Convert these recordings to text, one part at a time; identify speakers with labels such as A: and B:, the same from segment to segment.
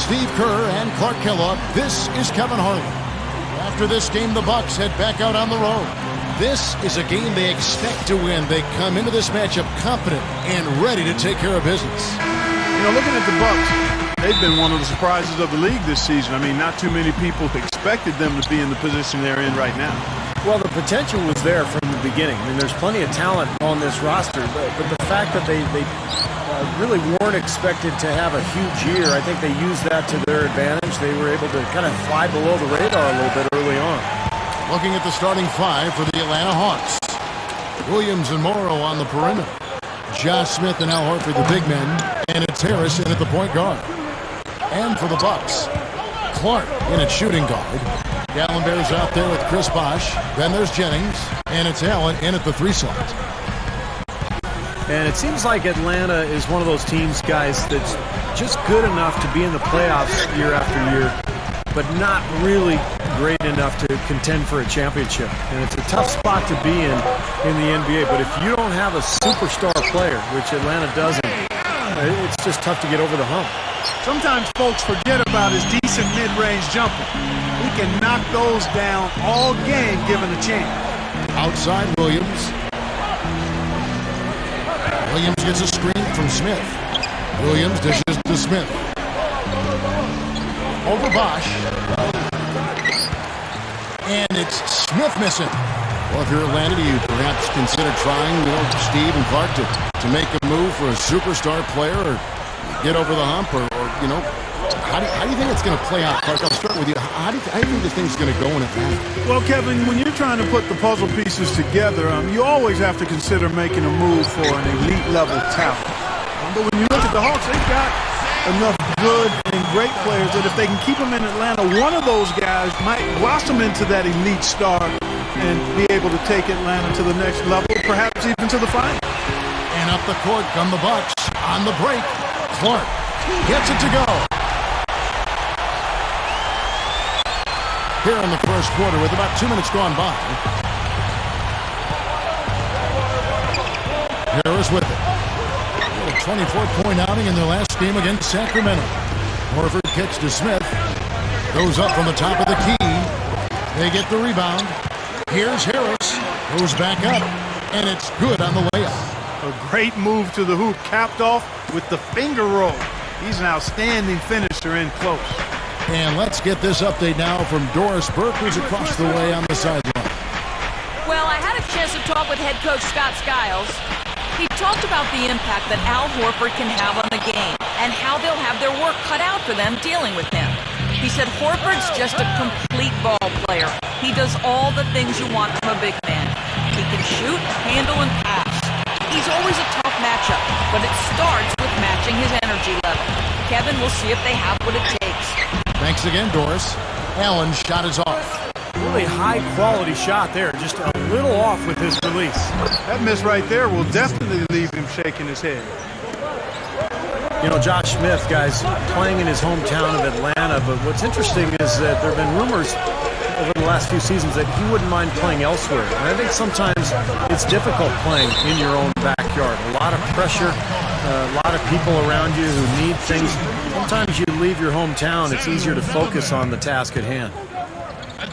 A: Steve Kerr and Clark Kellogg, this is Kevin Harlan. After this game, the Bucks head back out on the road. This is a game they expect to win. They come into this matchup confident and ready to take care of business.
B: You know, looking at the Bucks, they've been one of the surprises of the league this season. I mean, not too many people expected them to be in the position they're in right now.
C: Well, the potential was there from the beginning. I mean, there's plenty of talent on this roster, but the fact that they really weren't expected to have a huge year, I think they used that to their advantage. They were able to kind of fly below the radar a little bit early on.
A: Looking at the starting five for the Atlanta Hawks. Williams and Morrow on the perimeter. Josh Smith and Al Horford, the big men, and it's Harris in at the point guard. And for the Bucks, Clark in at shooting guard. Gallenberg's out there with Chris Bosh. Then there's Jennings, and it's Allen in at the 3 slot.
C: And it seems like Atlanta is one of those teams, guys, that's just good enough to be in the playoffs year after year, but not really great enough to contend for a championship. And it's a tough spot to be in the NBA. But if you don't have a superstar player, which Atlanta doesn't, it's just tough to get over the hump.
B: Sometimes folks forget about his decent mid-range jumper. He can knock those down all game given a chance. Outside
A: Williams. Williams gets a screen from Smith. Williams dishes to Smith. Over Bosh. And it's Smith missing. Well, if you're Atlanta, do you perhaps consider trying, Steve and Clark to make a move for a superstar player or get over the hump or how do you think it's going to play out, Clark? I'll start with you. How do you think this thing's going to go in Atlanta?
B: Well, Kevin, when you're trying to put the puzzle pieces together, you always have to consider making a move for an elite-level talent. But when you look at the Hawks, they've got enough good and great players that if they can keep them in Atlanta, one of those guys might blossom into that elite star and be able to take Atlanta to the next level, perhaps even to the final.
A: And up the court come the Bucks. On the break, Clark gets it to go. Here in the first quarter with about 2 minutes gone by. Harris with it. A 24-point outing in their last game against Sacramento. Horford kicks to Smith. Goes up from the top of the key. They get the rebound. Here's Harris. Goes back up. And it's good on the layup.
B: A great move to the hoop, capped off with the finger roll. He's an outstanding finisher in close.
A: And let's get this update now from Doris Burke, who's across the way on the sideline.
D: Well, I had a chance to talk with head coach Scott Skiles. He talked about the impact that Al Horford can have on the game and how they'll have their work cut out for them dealing with him. He said Horford's just a complete ball player. He does all the things you want from a big man. He can shoot, handle, and pass. He's always a tough matchup, but it starts with matching his energy level. Kevin, we'll see if they have what it takes.
A: Thanks again, Doris. Allen's shot is off.
C: Really high-quality shot there, just a little off with his release.
B: That miss right there will definitely leave him shaking his head.
C: Josh Smith, guys, playing in his hometown of Atlanta, but what's interesting is that there have been rumors over the last few seasons that he wouldn't mind playing elsewhere. And I think sometimes it's difficult playing in your own backyard. A lot of pressure, a lot of people around you who need things. Sometimes you leave your hometown, it's easier to focus on the task at hand.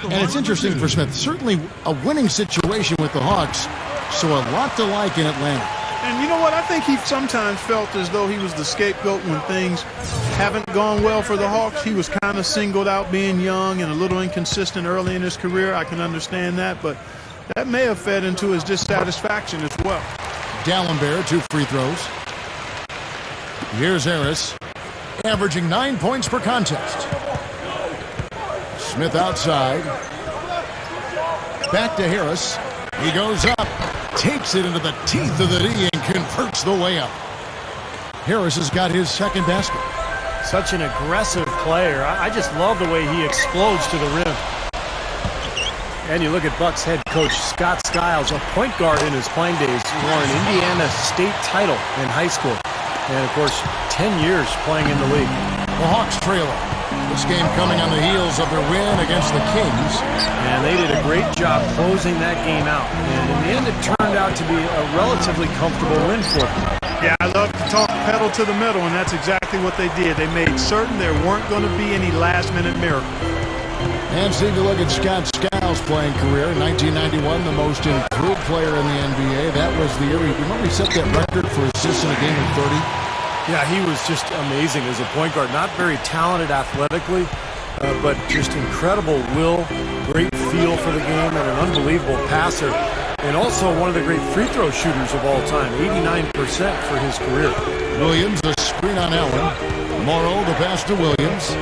A: And it's interesting for Smith. Certainly a winning situation with the Hawks, so a lot to like in Atlanta.
B: And you know what? I think he sometimes felt as though he was the scapegoat when things haven't gone well for the Hawks. He was kind of singled out being young and a little inconsistent early in his career. I can understand that, but that may have fed into his dissatisfaction as well.
A: Gallenberg, 2 free throws. Here's Harris, averaging 9 points per contest. Smith outside. Back to Harris. He goes up, takes it into the teeth of the D and converts the layup. Harris has got his second basket.
C: Such an aggressive player. I just love the way he explodes to the rim. And you look at Bucks head coach Scott Skiles, a point guard in his playing days, won an Indiana state title in high school. And, of course, 10 years playing in the league.
A: The Hawks trailing. This game coming on the heels of their win against the Kings.
C: And they did a great job closing that game out. And in the end, it turned out to be a relatively comfortable win for them.
B: Yeah, I love to talk pedal to the metal, and that's exactly what they did. They made certain there weren't going to be any last-minute miracles.
A: And Steve, you look at Scott Skiles' playing career. In 1991, the most improved player in the NBA. That was the year he set that record for assists in a game of 30.
C: Yeah, he was just amazing as a point guard. Not very talented athletically, but just incredible will, great feel for the game, and an unbelievable passer. And also one of the great free throw shooters of all time, 89% for his career.
A: Williams, the screen on Allen. Morrow, the pass to Williams.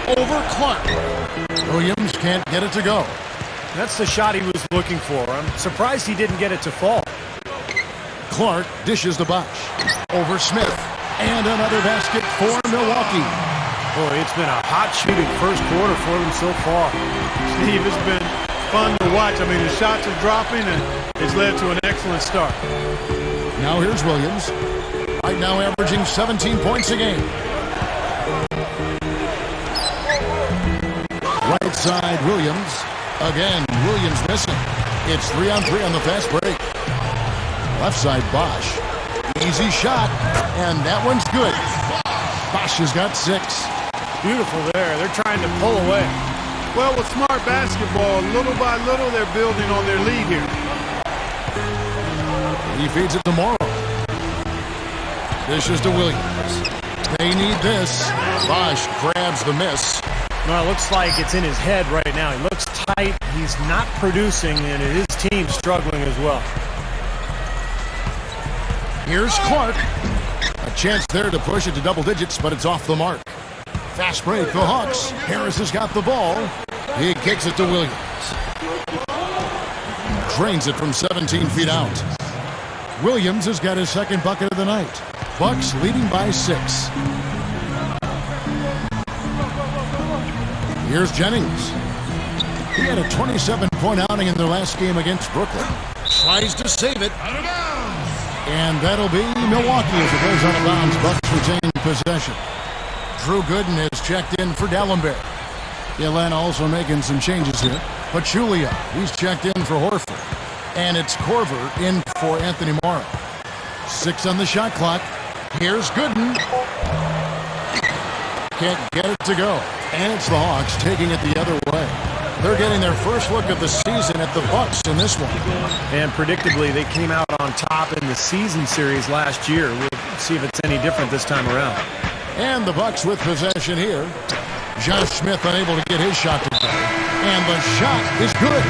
A: Over Clark. Williams can't get it to go.
C: That's the shot he was looking for. I'm surprised he didn't get it to fall.
A: Clark dishes to Bosh. Over Smith. And another basket for Milwaukee.
C: Boy, it's been a hot shooting first quarter for them so far.
B: Steve, it's been fun to watch. I mean, the shots are dropping, and it's led to an excellent start.
A: Now here's Williams. Right now averaging 17 points a game. Right side, Williams. Again, Williams missing. It's 3-on-3 on the fast break. Left side, Bosh. Easy shot, and that one's good. Bosh has got 6.
C: Beautiful there. They're trying to pull away.
B: Well, with smart basketball, little by little, they're building on their lead here.
A: He feeds it to Morrow. Dishes to Williams. They need this. Bosh grabs the miss.
C: Well, it looks like it's in his head right now. He looks tight. He's not producing, and his team's struggling as well.
A: Here's Clark. A chance there to push it to double digits, but it's off the mark. Fast break, the Hawks. Harris has got the ball. He kicks it to Williams. Drains it from 17 feet out. Williams has got his second bucket of the night. Bucks leading by 6. Here's Jennings. He had a 27-point outing in their last game against Brooklyn. Tries to save it. And that'll be Milwaukee as it goes out of bounds. Bucks retain possession. Drew Gooden is checked in for Dallenberg. Atlanta also making some changes here. Pachulia, he's checked in for Horford. And it's Korver in for Anthony Morrow. 6 on the shot clock. Here's Gooden. Can't get it to go. And it's the Hawks taking it the other way. They're getting their first look of the season at the Bucks in this one.
C: And predictably, they came out on top in the season series last year. We'll see if it's any different this time around.
A: And the Bucks with possession here. Josh Smith unable to get his shot to go. And the shot is good.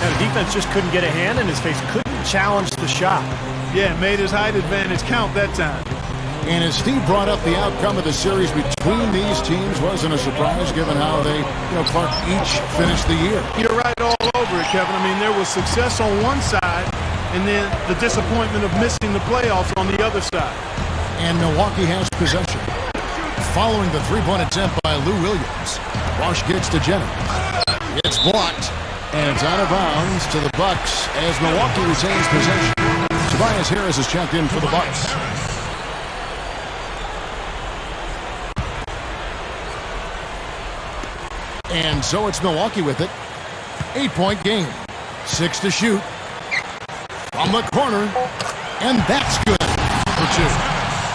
C: And the defense just couldn't get a hand in his face. Couldn't challenge the shot.
B: Yeah, made his height advantage count that time.
A: And as Steve brought up, the outcome of the series between these teams wasn't a surprise given how they, Clark, each finished the year.
B: You're right all over it, Kevin. I mean, there was success on one side and then the disappointment of missing the playoffs on the other side.
A: And Milwaukee has possession. Following the three-point attempt by Lou Williams, Bosh gets to Jennings. It's blocked, and it's out of bounds to the Bucks as Milwaukee retains possession. Tobias Harris is checked in for the Bucks. And so it's Milwaukee with it. 8-point game. 6 to shoot. From the corner. And that's good for 2.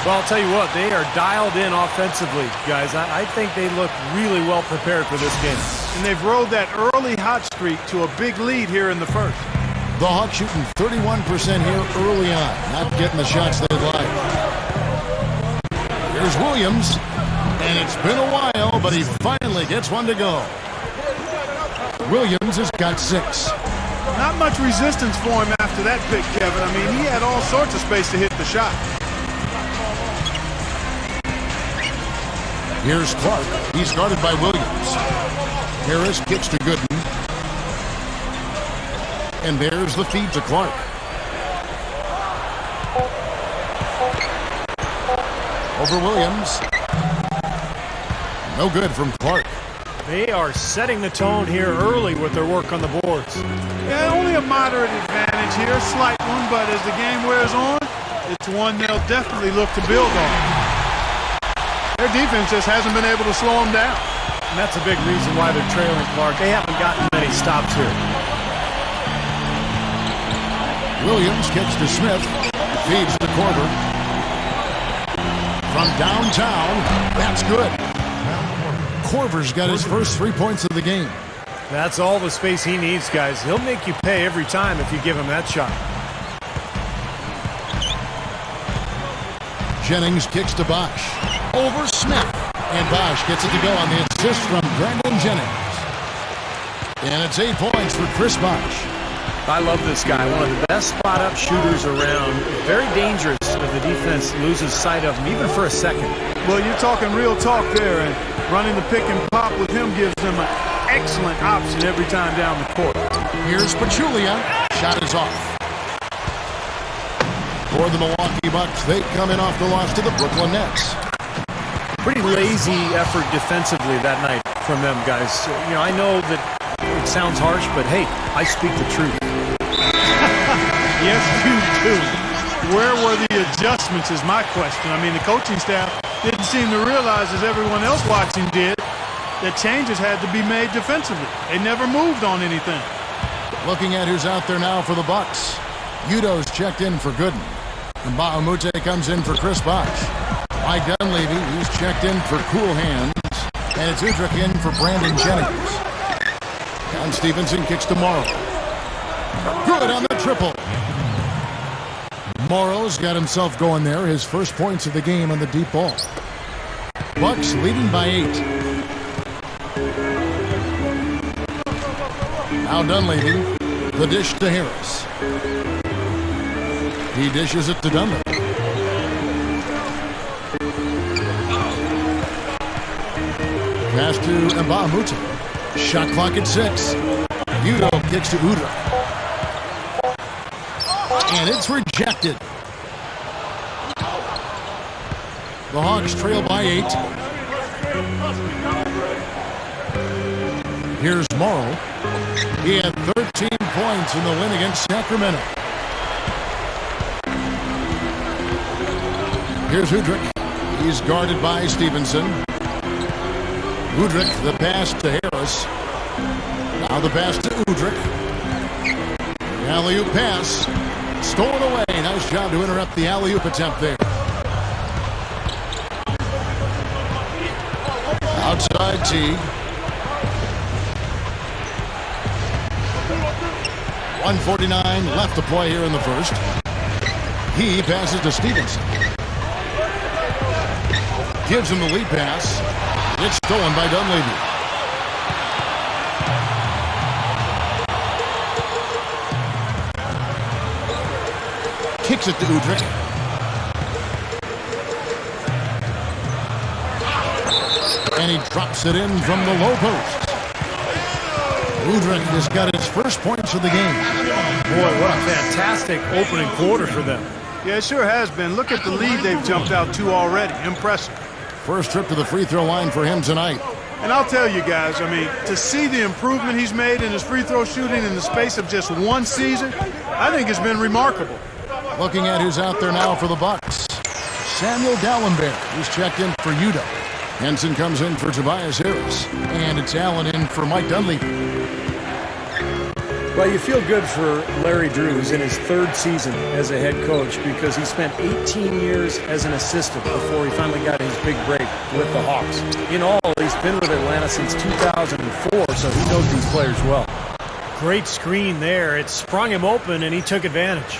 C: Well, I'll tell you what, they are dialed in offensively, guys. I think they look really well prepared for this game.
B: And they've rode that early hot streak to a big lead here in the first.
A: The Hawks shooting 31% here early on. Not getting the shots they'd like. Here's Williams. And it's been a while, but he finally gets one to go. Williams has got 6.
B: Not much resistance for him after that pick, Kevin. I mean, he had all sorts of space to hit the shot.
A: Here's Clark. He's guarded by Williams. Harris kicks to Gooden. And there's the feed to Clark. Over Williams. No good from Clark.
C: They are setting the tone here early with their work on the boards.
B: Yeah, only a moderate advantage here, a slight one, but as the game wears on, it's one they'll definitely look to build on. Their defense just hasn't been able to slow them down.
C: And that's a big reason why they're trailing Clark. They haven't gotten many stops here.
A: Williams kicks to Smith. Feeds to Korver. from downtown. That's good. Korver's got his first 3 points of the game.
C: That's all the space he needs, guys. He'll make you pay every time if you give him that shot.
A: Jennings kicks to Bosh. Over Smith. And Bosh gets it to go on the assist from Brandon Jennings. And it's 8 points for Chris Bosh.
C: I love this guy. One of the best spot-up shooters around. Very dangerous if the defense loses sight of him, even for a second.
B: Well, you're talking real talk there, and running the pick and pop with him gives them an excellent option every time down the court.
A: Here's Pachulia. Shot is off. For the Milwaukee Bucks, they come in off the loss to the Brooklyn Nets.
C: Pretty lazy effort defensively that night from them, guys. You know, I know that it sounds harsh, but hey, I speak the truth.
B: Yes, you do. Where were the adjustments is my question. I mean, the coaching staff didn't seem to realize, as everyone else watching did, that changes had to be made defensively. They never moved on anything.
A: Looking at who's out there now for the Bucks. Udo's checked in for Gooden. And Bahamute comes in for Chris Bosh. Mike Dunleavy, he's checked in for Cool Hands. And it's Udrich in for Brandon Jennings. Don Stevenson kicks to Morrow. Good on the triple. Morrow's got himself going there. His first points of the game on the deep ball. Bucks leading by 8. Now Dunleavy, the dish to Harris. He dishes it to Dunleavy. Pass to Mbamute. Shot clock at 6. Udo kicks to Udrich. And it's rejected. The Hawks trail by 8. Here's Morrow. He had 13 points in the win against Sacramento. Here's Udrich. He's guarded by Stevenson. Udrich, the pass to Harris. Now the pass to Udrich. The alley-oop pass. Stolen away. Nice job to interrupt the alley-oop attempt there. Outside Teague. 1:49 left to play here in the first. He passes to Stevenson. Gives him the lead pass. It's stolen by Dunleavy. Kicks it to Udrich. And he drops it in from the low post. Udrich has got his first points of the game.
C: Boy, what a fantastic opening quarter for them.
B: Yeah, it sure has been. Look at the lead they've jumped out to already. Impressive.
A: First trip to the free throw line for him tonight.
B: And I'll tell you guys, I mean, to see the improvement he's made in his free throw shooting in the space of just one season, I think it's been remarkable.
A: Looking at who's out there now for the Bucks. Samuel Dallenberg, who's checked in for Udo. Henson comes in for Tobias Harris. And it's Allen in for Mike Dunleavy.
C: Well, you feel good for Larry Drew, who's in his 3rd season as a head coach, because he spent 18 years as an assistant before he finally got his big break with the Hawks. In all, he's been with Atlanta since 2004, so he knows these players well. Great screen there. It sprung him open, and he took advantage.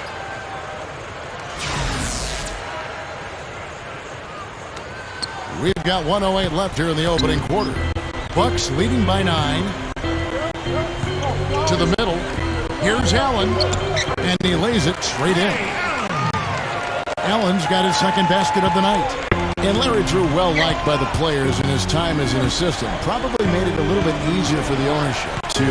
A: We've got 1:08 left here in the opening quarter. Bucks leading by 9. To the middle. Here's Allen. And he lays it straight in. Allen's got his second basket of the night. And Larry Drew, well liked by the players in his time as an assistant, probably made it a little bit easier for the ownership to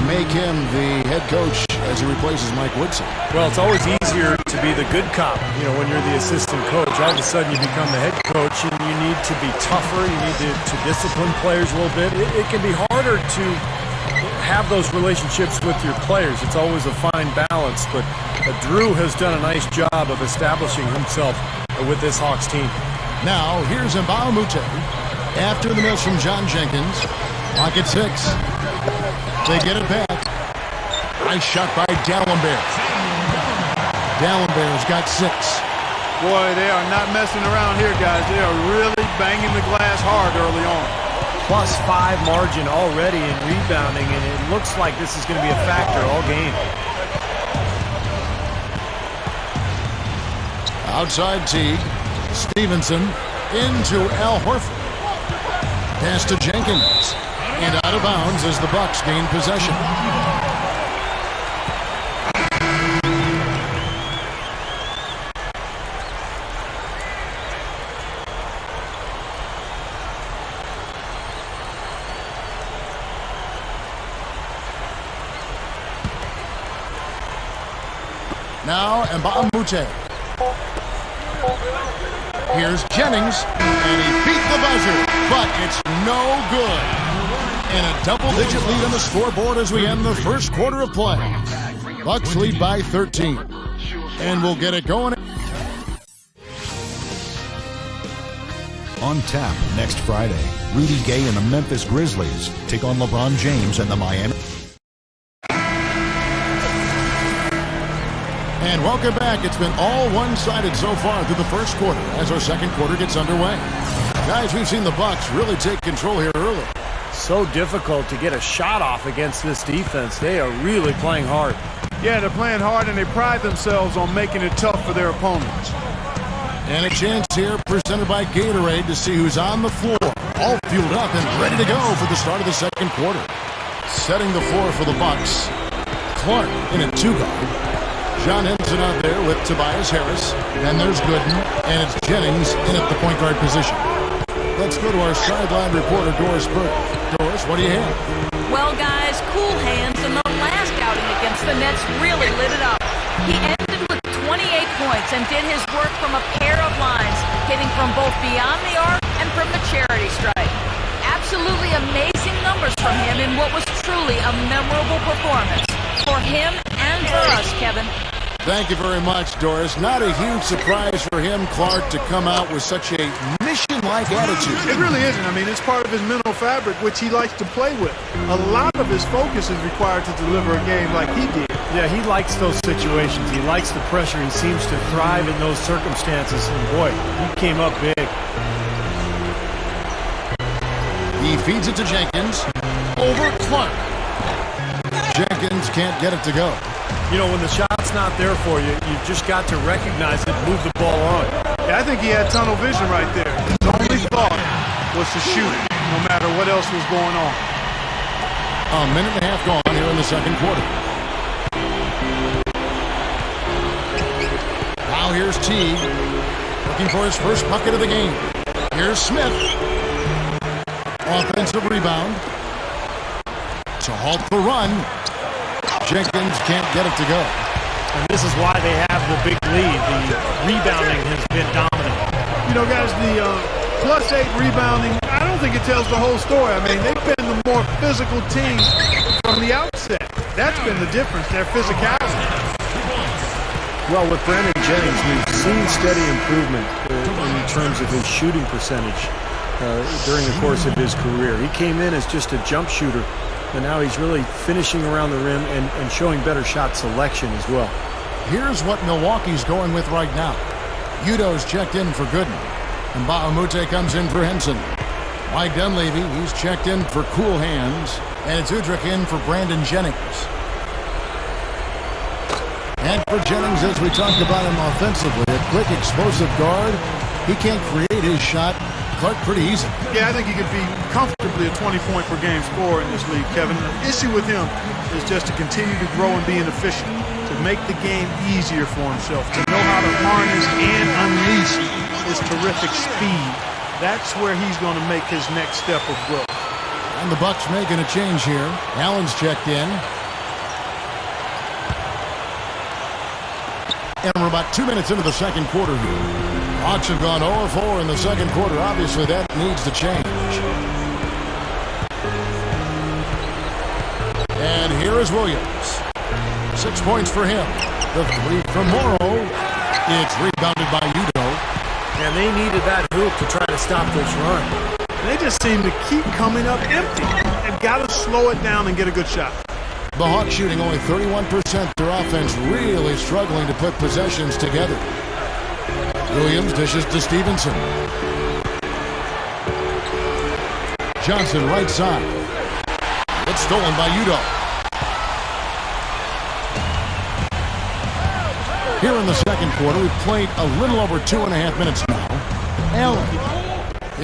A: make him the head coach as he replaces Mike Woodson.
C: Well, it's always easier to be the good cop, you know, when you're the assistant coach. All of a sudden you become the head coach and you need to be tougher. You need to discipline players a little bit. It can be harder to have those relationships with your players. It's always a fine balance, but Drew has done a nice job of establishing himself with this Hawks team.
A: Now, here's Mbamute. After the miss from John Jenkins. Clock at 6. They get it back. Nice shot by Dallenberg. Dallenberg's got 6.
B: Boy, they are not messing around here, guys. They are really banging the glass hard early on.
C: +5 margin already in rebounding, and it looks like this is going to be a factor all game.
A: Outside Teague. Stevenson into Al Horford. Pass to Jenkins. And out of bounds as the Bucks gain possession. Now Nba2K13. Here's Jennings, and he beat the buzzer, but it's no good. And a double-digit lead on the scoreboard as we end the first quarter of play. Bucks lead by 13. And we'll get it going.
E: On tap next Friday, Rudy Gay and the Memphis Grizzlies take on LeBron James and the Miami.
A: And welcome back. It's been all one-sided so far through the first quarter as our second quarter gets underway. Guys, we've seen the Bucks really take control here early.
C: So difficult to get a shot off against this defense. They are really playing hard.
B: Yeah, they're playing hard, and they pride themselves on making it tough for their opponents.
A: And a chance here presented by Gatorade to see who's on the floor. All fueled up and ready to go for the start of the second quarter. Setting the floor for the Bucks. Clark in a two-guard. John Henson out there with Tobias Harris. And there's Gooden. And it's Jennings in at the point guard position. Let's go to our sideline reporter, Doris Burke. Doris, what do you have?
D: Well, guys, cool hands in the last outing against the Nets really lit it up. He ended with 28 points and did his work from a pair of lines, hitting from both beyond the arc and from the charity stripe. Absolutely amazing numbers from him in what was truly a memorable performance. For him and for us, Kevin.
A: Thank you very much, Doris. Not a huge surprise for him, Clark, to come out with such a mission-like attitude.
B: It really isn't. I mean, it's part of his mental fabric, which he likes to play with. A lot of his focus is required to deliver a game like he did.
C: Yeah, he likes those situations. He likes the pressure. He seems to thrive in those circumstances. And boy, he came up big.
A: He feeds it to Jenkins. Over Clark. Jenkins can't get it to go.
C: You know, when the shot's not there for you, you've just got to recognize it and move the ball on.
B: Yeah, I think he had tunnel vision right there. His only thought was to shoot it, no matter what else was going on.
A: A minute and a half gone here in the second quarter. Now here's Teague, looking for his first bucket of the game. Here's Smith. Offensive rebound. To halt the run. Jenkins can't get it to go.
C: And this is why they have the big lead. The rebounding has been dominant.
B: You know, guys, the +8 rebounding, I don't think it tells the whole story. I mean, they've been the more physical team from the outset. That's been the difference, their physicality.
C: Well, with Brandon Jennings, we've seen steady improvement in terms of his shooting percentage during the course of his career. He came in as just a jump shooter, and now he's really finishing around the rim and showing better shot selection as well.
A: Here's what Milwaukee's going with right now. Udo's checked in for Gooden. And Nba2K13 comes in for Henson. Mike Dunleavy, he's checked in for cool hands. And it's Udrich in for Brandon Jennings. And for Jennings, as we talked about him offensively, a quick, explosive guard. He can't create his shot, Clark, pretty easy.
B: Yeah, I think he could be comfortably a 20-point-per-game scorer in this league, Kevin. The issue with him is just to continue to grow and be efficient, to make the game easier for himself, to know how to harness and unleash his terrific speed. That's where he's going to make his next step of growth.
A: And the Bucks making a change here. Allen's checked in. And we're about 2 minutes into the second quarter here. Hawks have gone 0-4 in the second quarter. Obviously, that needs to change. And here is Williams. 6 points for him. The three from Morrow. It's rebounded by Udo.
C: And they needed that hoop to try to stop this run.
B: They just seem to keep coming up empty. They've got to slow it down and get a good shot.
A: The Hawks shooting only 31%. Their offense really struggling to put possessions together. Williams dishes to Stevenson. Johnson right side. It's stolen by Udo. Here in the second quarter, we've played a little over 2.5 minutes now. Allen.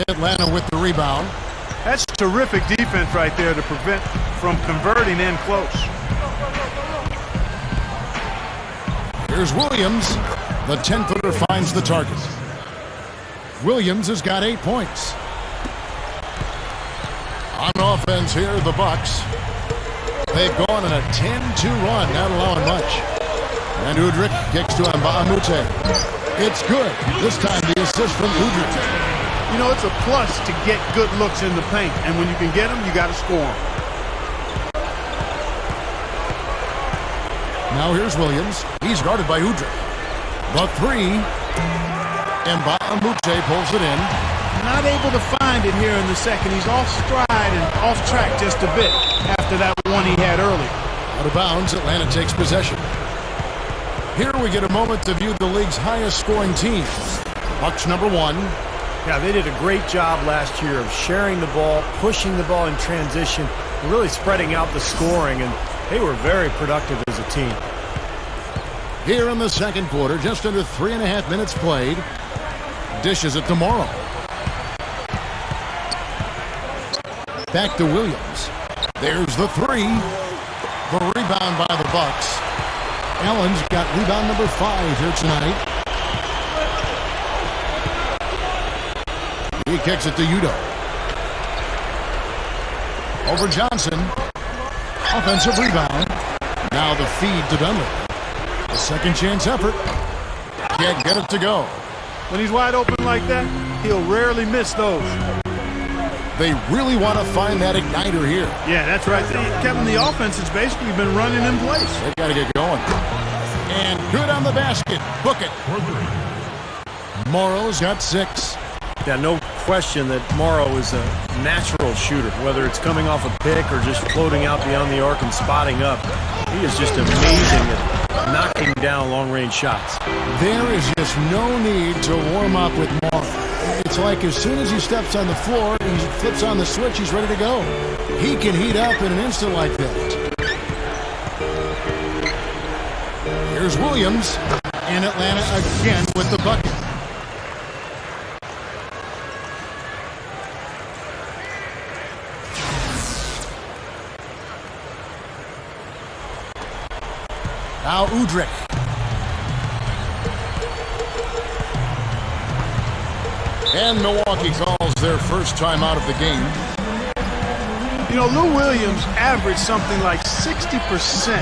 A: Atlanta with the rebound.
B: That's terrific defense right there to prevent from converting in close.
A: Here's Williams. The 10-footer finds the target. Williams has got 8 points. On offense here, the Bucks. They've gone on a 10-2 run, not allowing much. And Udrih kicks to Nba2K13. It's good. This time the assist from Udrih.
B: You know, it's a plus to get good looks in the paint. And when you can get them, you got to score them.
A: Now here's Williams. He's guarded by Udrih. The three. Nba2K13 pulls it in.
B: Not able to find it here in the second. He's off stride and off track just a bit after that one he had early.
A: Out of bounds, Atlanta takes possession. Here we get a moment to view the league's highest scoring team. Bucks number 1.
C: Yeah, they did a great job last year of sharing the ball, pushing the ball in transition, really spreading out the scoring, and they were very productive as a team.
A: Here in the second quarter, just under 3.5 minutes played. Dishes it to Morrow. Back to Williams. There's the three. The rebound by the Bucks. Allen's got rebound number 5 here tonight. He kicks it to Udo. Over Johnson. Offensive rebound. Now the feed to Dunley. A second chance effort. Can't get it to go.
B: When he's wide open like that, he'll rarely miss those.
A: They really want to find that igniter here.
B: Yeah, that's right. Kevin, the offense has basically been running in place.
A: They've got to get going. And good on the basket. Book it. Morrow's got 6.
C: Yeah, no question that Morrow is a natural shooter, whether it's coming off a pick or just floating out beyond the arc and spotting up. He is just amazing at knocking down long-range shots.
A: There is just no need to warm up with Morrow. It's like as soon as he steps on the floor, he flips on the switch, he's ready to go. He can heat up in an instant like that. Here's Williams, and Atlanta again with the bucket. Now Udrih. And Milwaukee calls their first time out of the game.
B: You know, Lou Williams averaged something like 60%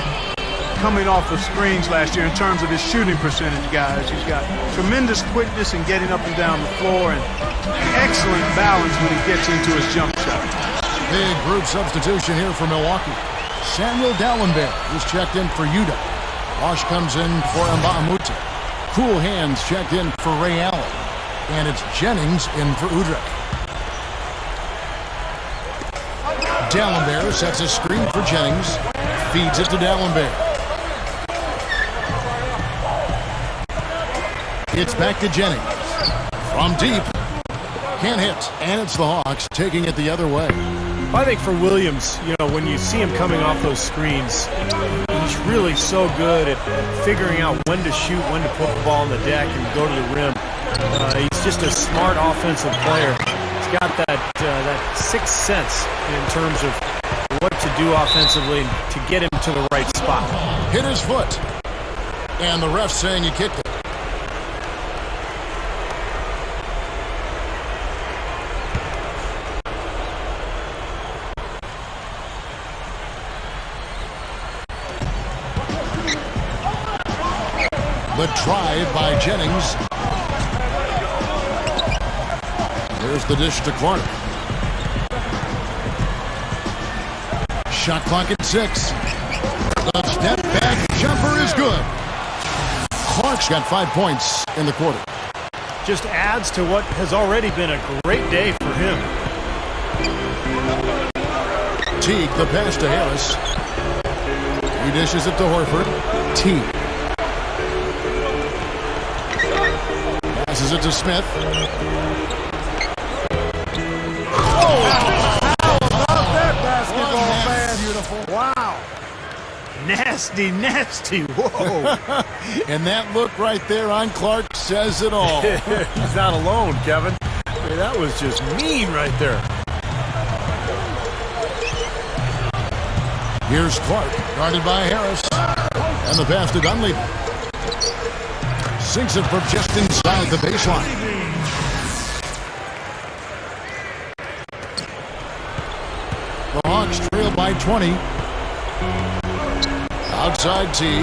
B: coming off of screens last year in terms of his shooting percentage, guys. He's got tremendous quickness in getting up and down the floor and excellent balance when he gets into his jump shot.
A: Big group substitution here for Milwaukee. Samuel Dallenberg is checked in for Udo. BOSH comes in for Nba2K13. Cool Hands checked in for Ray Allen. And it's Jennings in for Udrih. Dallenberg sets a screen for Jennings. Feeds it to Dallenberg. It's back to Jennings. From deep. Can't hit. And it's the Hawks taking it the other way.
C: I think for Williams, you know, when you see him coming off those screens, he's really so good at figuring out when to shoot, when to put the ball on the deck and go to the rim. He's just a smart offensive player. He's got that sixth sense in terms of what to do offensively to get him to the right spot.
A: Hit his foot. And the ref saying he kicked it. The drive by Jennings. There's the dish to Clark. Shot clock at 6. The step back jumper is good. Clark's got 5 points in the quarter.
C: Just adds to what has already been a great day for him.
A: Teague, the pass to Harris. He dishes it to Horford. Teague. Dishes it to Smith.
B: Basketball fan. Beautiful. Wow. Nasty, nasty. Whoa.
A: And that look right there on Clark says it all.
C: He's not alone, Kevin. I mean, that was just mean right there.
A: Here's Clark, guarded by Harris. And the pass to Dunleavy. Sinks it from just inside the baseline. The Hawks trail by 20. Outside T.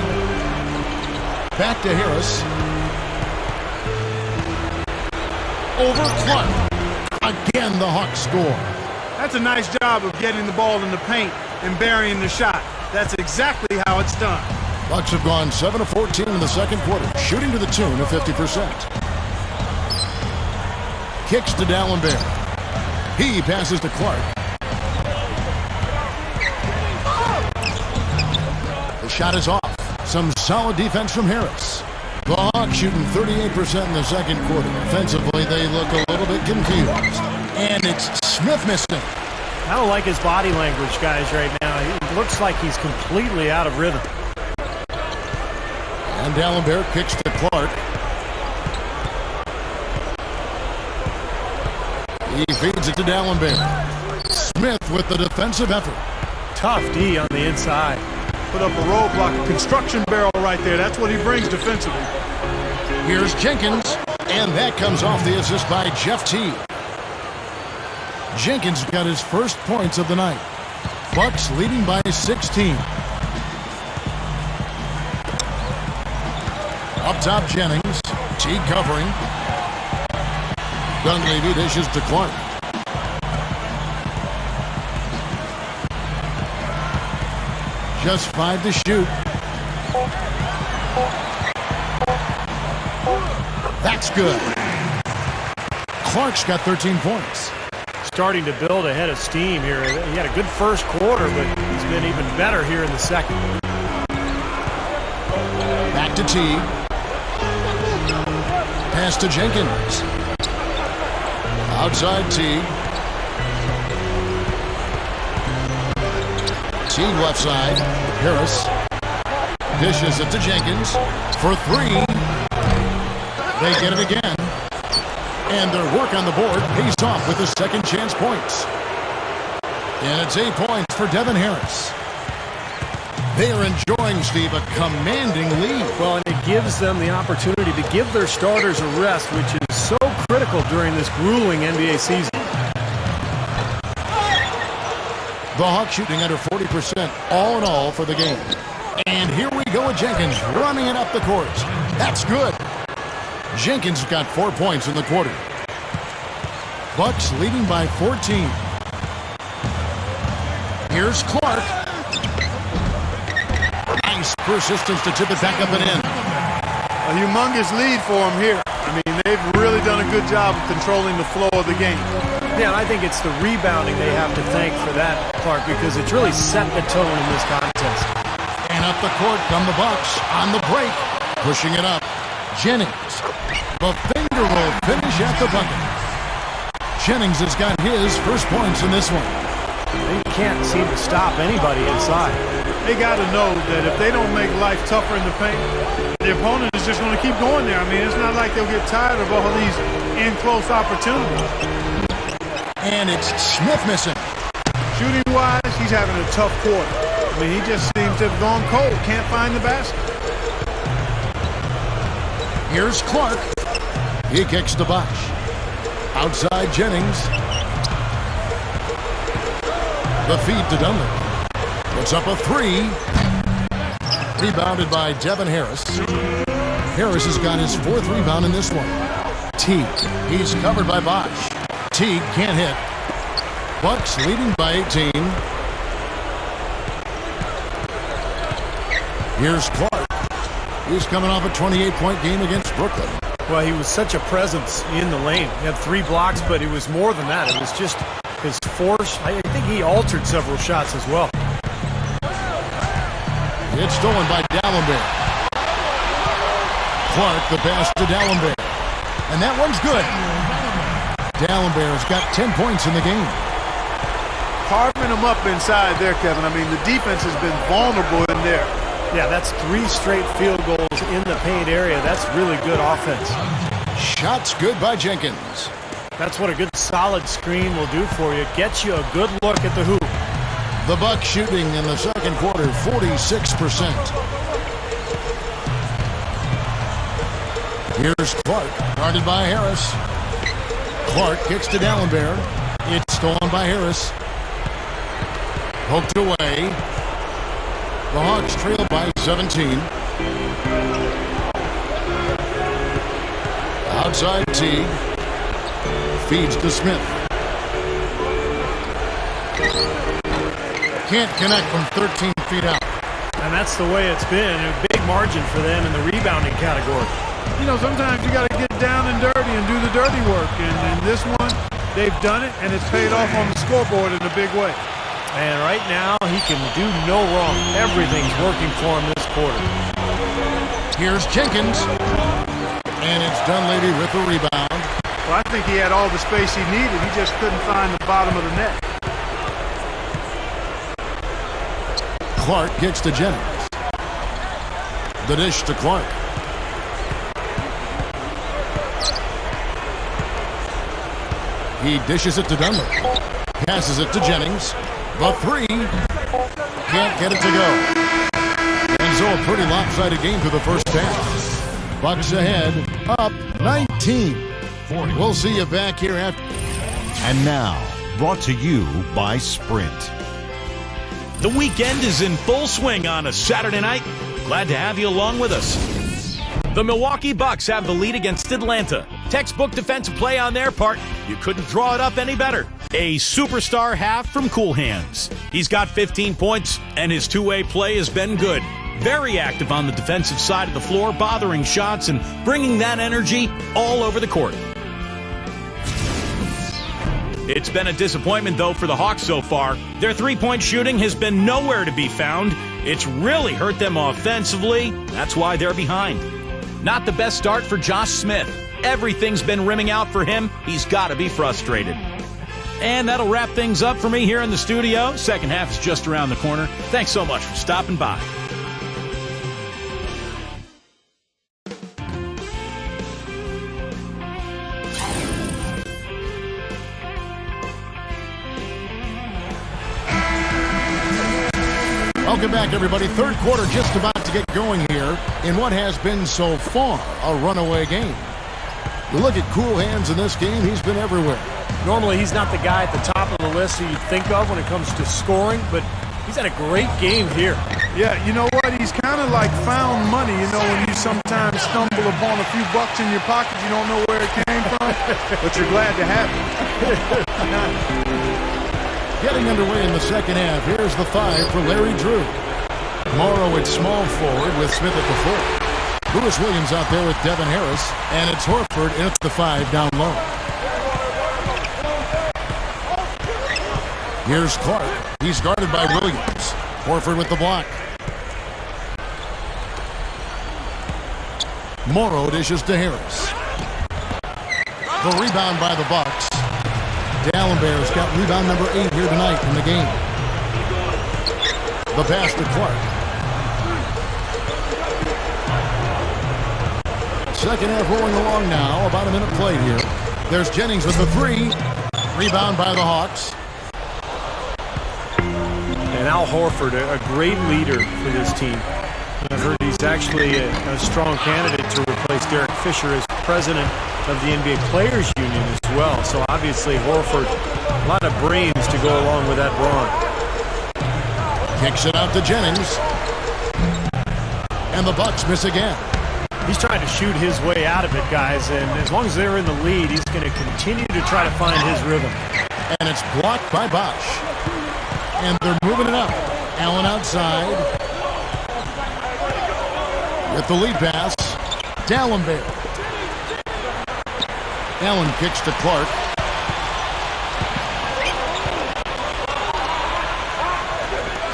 A: Back to Harris. Over Clark. Again, the Hawks score.
B: That's a nice job of getting the ball in the paint and burying the shot. That's exactly how it's done.
A: Bucks have gone 7 of 14 in the second quarter, shooting to the tune of 50%. Kicks to D'Alembert. He passes to Clark. The shot is off. Some solid defense from Harris. The Hawks shooting 38% in the second quarter. Offensively, they look a little bit confused. And it's Smith missing.
C: I don't like his body language, guys, right now. He looks like he's completely out of rhythm.
A: And D'Alembert kicks to Clark. He feeds it to D'Alembert. Smith with the defensive effort.
C: Tough D on the inside.
B: Put up a roadblock, a construction barrel right there. That's what he brings defensively.
A: Here's Jenkins, and that comes off the assist by Jeff T. Jenkins got his first points of the night. Bucks leading by 16. Up top, Jennings. T covering. Dunleavy dishes to Clark. Just 5 to shoot. That's good. Clark's got 13 points.
C: Starting to build a head of steam here. He had a good first quarter, but he's been even better here in the second.
A: Back to T. Pass to Jenkins. Outside T. T left side. Harris dishes it to Jenkins for 3. They get it again. And their work on the board pays off with the second chance points. And it's 8 points for Devin Harris. They are enjoying, Steve, a commanding lead.
C: Well, and it gives them the opportunity to give their starters a rest, which is so critical during this grueling NBA season.
A: The Hawks shooting under 40% all in all for the game. And here we go with Jenkins running it up the court. That's good. Jenkins got 4 points in the quarter. Bucks leading by 14. Here's Clark. Nice persistence to tip it back up and in.
B: A humongous lead for him here. I mean, they've really done a good job of controlling the flow of the game.
C: Yeah, and I think it's the rebounding they have to thank for that, Clark, because it's really set the tone in this contest.
A: And up the court come the Bucks on the break. Pushing it up. Jennings. The finger roll finish at the bucket. Jennings has got his first points in this one.
C: They can't seem to stop anybody inside.
B: They got to know that if they don't make life tougher in the paint, the opponent is just going to keep going there. I mean, it's not like they'll get tired of all these in-close opportunities.
A: And it's Smith missing.
B: Shooting-wise, he's having a tough quarter. I mean, he just seems to have gone cold. Can't find the basket.
A: Here's Clark. He kicks to Bosh. Outside Jennings. The feed to Dunleavy. Puts up a 3. Rebounded by Devin Harris. Harris has got his 4th rebound in this one. T. He's covered by Bosh. T can't hit. Bucks leading by 18. Here's Clark. He's coming off a 28-point game against Brooklyn.
C: Well, he was such a presence in the lane. He had 3 blocks, but it was more than that. It was just his force. I think he altered several shots as well.
A: It's stolen by D'Alembert. Clark, the pass to D'Alembert. And that one's good. D'Alembert's got 10 points in the game.
B: Carving them up inside there, Kevin. I mean, the defense has been vulnerable in there.
C: Yeah, that's 3 straight field goals in the paint area. That's really good offense.
A: Shots good by Jenkins.
C: That's what a good solid screen will do for you. Gets you a good look at the hoop.
A: The Bucks shooting in the second quarter, 46%. Here's Clark, guarded by Harris. Clark kicks to D'Alembert. It's stolen by Harris. Poked away. The Hawks trail by 17. Outside Teague. Feeds to Smith. Can't connect from 13 feet out.
C: And that's the way it's been. A big margin for them in the rebounding category.
B: You know, sometimes you got to get down and dirty and do the dirty work. And in this one, they've done it, and it's paid off on the scoreboard in a big way.
C: And right now, he can do no wrong. Everything's working for him this quarter.
A: Here's Jenkins. And it's Dunleavy with the rebound.
B: Well, I think he had all the space he needed. He just couldn't find the bottom of the net.
A: Clark kicks to Jennings. The dish to Clark. He dishes it to Dunleavy. Passes it to Jennings. The three. Can't get it to go. And so a pretty lopsided game through the first half. Bucks ahead, up 19. We'll see you back here after.
E: And now, brought to you by Sprint.
F: The weekend is in full swing on a Saturday night. Glad to have you along with us. The Milwaukee Bucks have the lead against Atlanta. Textbook defensive play on their part. You couldn't draw it up any better. A superstar half from Cool Hands. He's got 15 points, and his two-way play has been good. Very active on the defensive side of the floor, bothering shots and bringing that energy all over the court. It's been a disappointment, though, for the Hawks so far. Their three-point shooting has been nowhere to be found. It's really hurt them offensively. That's why they're behind. Not the best start for Josh Smith. Everything's been rimming out for him. He's got to be frustrated. And that'll wrap things up for me here in the studio. Second half is just around the corner. Thanks so much for stopping by.
A: Welcome back, everybody. Third quarter just about to get going here in what has been so far a runaway game. You look at Cool Hands in this game, he's been everywhere.
C: Normally, he's not the guy at the top of the list who you'd think of when it comes to scoring, but he's had a great game here.
B: Yeah, you know what? He's kind of like found money. You know, when you sometimes stumble upon a few bucks in your pocket, you don't know where it came from, but you're glad to have it.
A: Getting underway in the second half, here's the five for Larry Drew. Morrow at small forward with Smith at the four. Lewis Williams out there with Devin Harris, and it's Horford in at the five down low. Here's Clark. He's guarded by Williams. Horford with the block. Morrow dishes to Harris. The rebound by the Bucks. D'Alembert's got rebound number 8 here tonight in the game. The pass to Clark. Second half rolling along now. About a minute played here. There's Jennings with the three. Rebound by the Hawks.
C: And Al Horford, a great leader for this team. I've heard he's actually a strong candidate to replace Derek Fisher as president of the NBA Players Union as well. So obviously Horford, a lot of brains to go along with that brawn.
A: Kicks it out to Jennings. And the Bucks miss again.
C: He's trying to shoot his way out of it, guys, and as long as they're in the lead, he's going to continue to try to find his rhythm.
A: And it's blocked by Bosh. And they're moving it up. Allen outside. With the lead pass, D'Alembert. Allen kicks to Clark.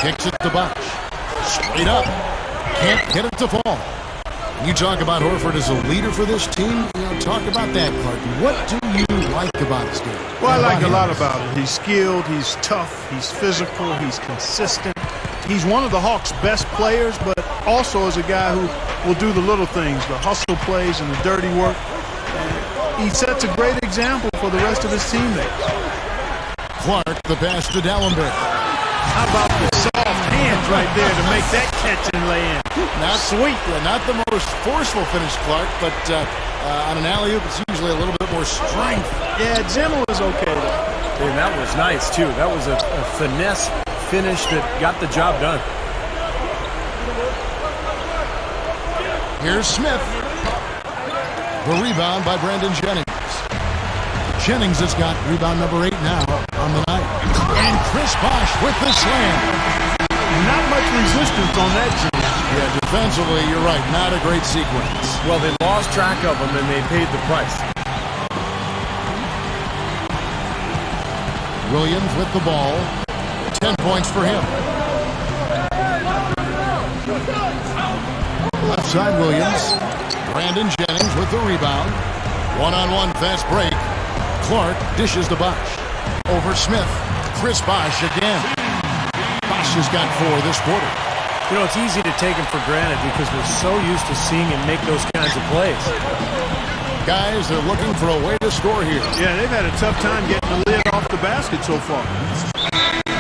A: Kicks it to Bosh. Straight up. Can't get it to fall. You talk about Horford as a leader for this team. You know, talk about that, Clark. What do you like about his game?
B: Well, I like a lot about it. He's skilled, he's tough, he's physical, he's consistent. He's one of the Hawks' best players, but also is a guy who will do the little things, the hustle plays and the dirty work. He sets a great example for the rest of his teammates.
A: Clark, the pass to D'Alembert.
B: How about the soft hands right there to make that catch and lay in?
A: Not sweet. Not the most forceful finish, Clark, but on an alley-oop, it's usually a little bit more strength.
B: Yeah, gentle is okay, though.
C: And that was nice, too. That was a finesse finish that got the job done.
A: Here's Smith. The rebound by Brandon Jennings. Jennings has got rebound number 8 now on the night. And Chris Bosh with the slam.
B: Not much resistance on that jump.
A: Yeah, defensively, you're right. Not a great sequence.
C: Well, they lost track of him, and they paid the price.
A: Williams with the ball. 10 points for him. Left side Williams. Brandon Jennings with the rebound. One-on-one fast break. Clark dishes to Bosh. Over Smith. Chris Bosh again. Bosh has got 4 this quarter.
C: You know, it's easy to take him for granted because we're so used to seeing him make those kinds of plays.
A: Guys, they're looking for a way to score here.
B: Yeah, they've had a tough time getting the lid off the basket so far.